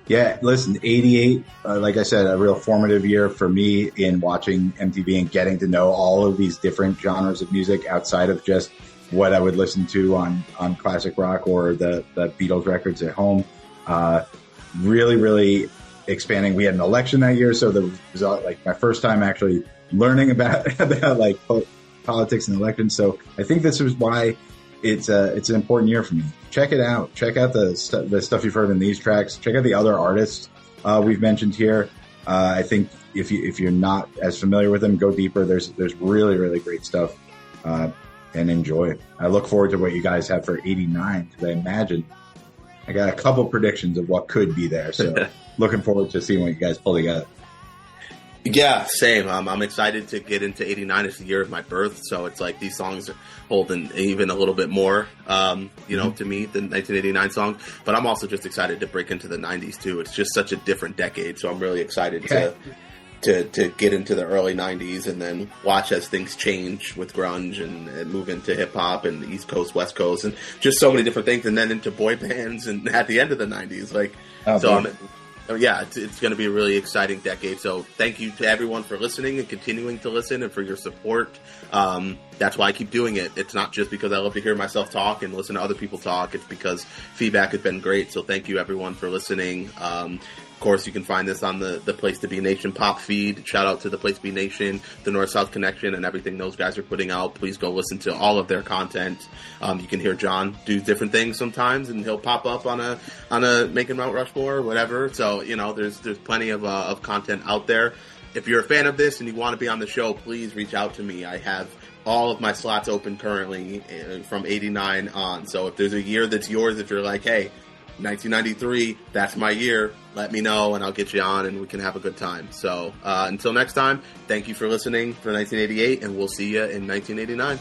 C: Yeah, listen, 88, like I said, a real formative year for me in watching MTV and getting to know all of these different genres of music outside of just what I would listen to on classic rock or the Beatles records at home. Really, really expanding. We had an election that year, so the result, like my first time actually learning about like politics and elections. So I think this is why it's an important year for me. Check it out. Check out the stuff you've heard in these tracks. Check out the other artists we've mentioned here. I think if you're not as familiar with them, go deeper. There's really, really great stuff, and enjoy it. I look forward to what you guys have for 89, because I imagine I got a couple predictions of what could be there. So looking forward to seeing what you guys pull together.
B: Yeah, same. I'm excited to get into 89. It's the year of my birth, so it's like these songs are holding even a little bit more, to me, the 1989 song. But I'm also just excited to break into the 90s, too. It's just such a different decade, so I'm really excited to get into the early 90s and then watch as things change with grunge and move into hip-hop and the East Coast, West Coast, and just so many different things, and then into boy bands and at the end of the 90s. It's going to be a really exciting decade. So thank you to everyone for listening and continuing to listen and for your support. That's why I keep doing it. It's not just because I love to hear myself talk and listen to other people talk. It's because feedback has been great. So thank you, everyone, for listening. Of course, you can find this on the Place to Be Nation pop feed. Shout out to the Place to Be Nation, the North-South Connection, and everything those guys are putting out. Please go listen to all of their content. You can hear John do different things sometimes, and he'll pop up on a Making Mount Rushmore or whatever. So, there's plenty of content out there. If you're a fan of this and you want to be on the show, please reach out to me. I have all of my slots open currently from 89 on. So if there's a year that's yours, if you're like, hey, 1993, that's my year, let me know and I'll get you on and we can have a good time. So until next time, thank you for listening for 1988, and we'll see you in 1989.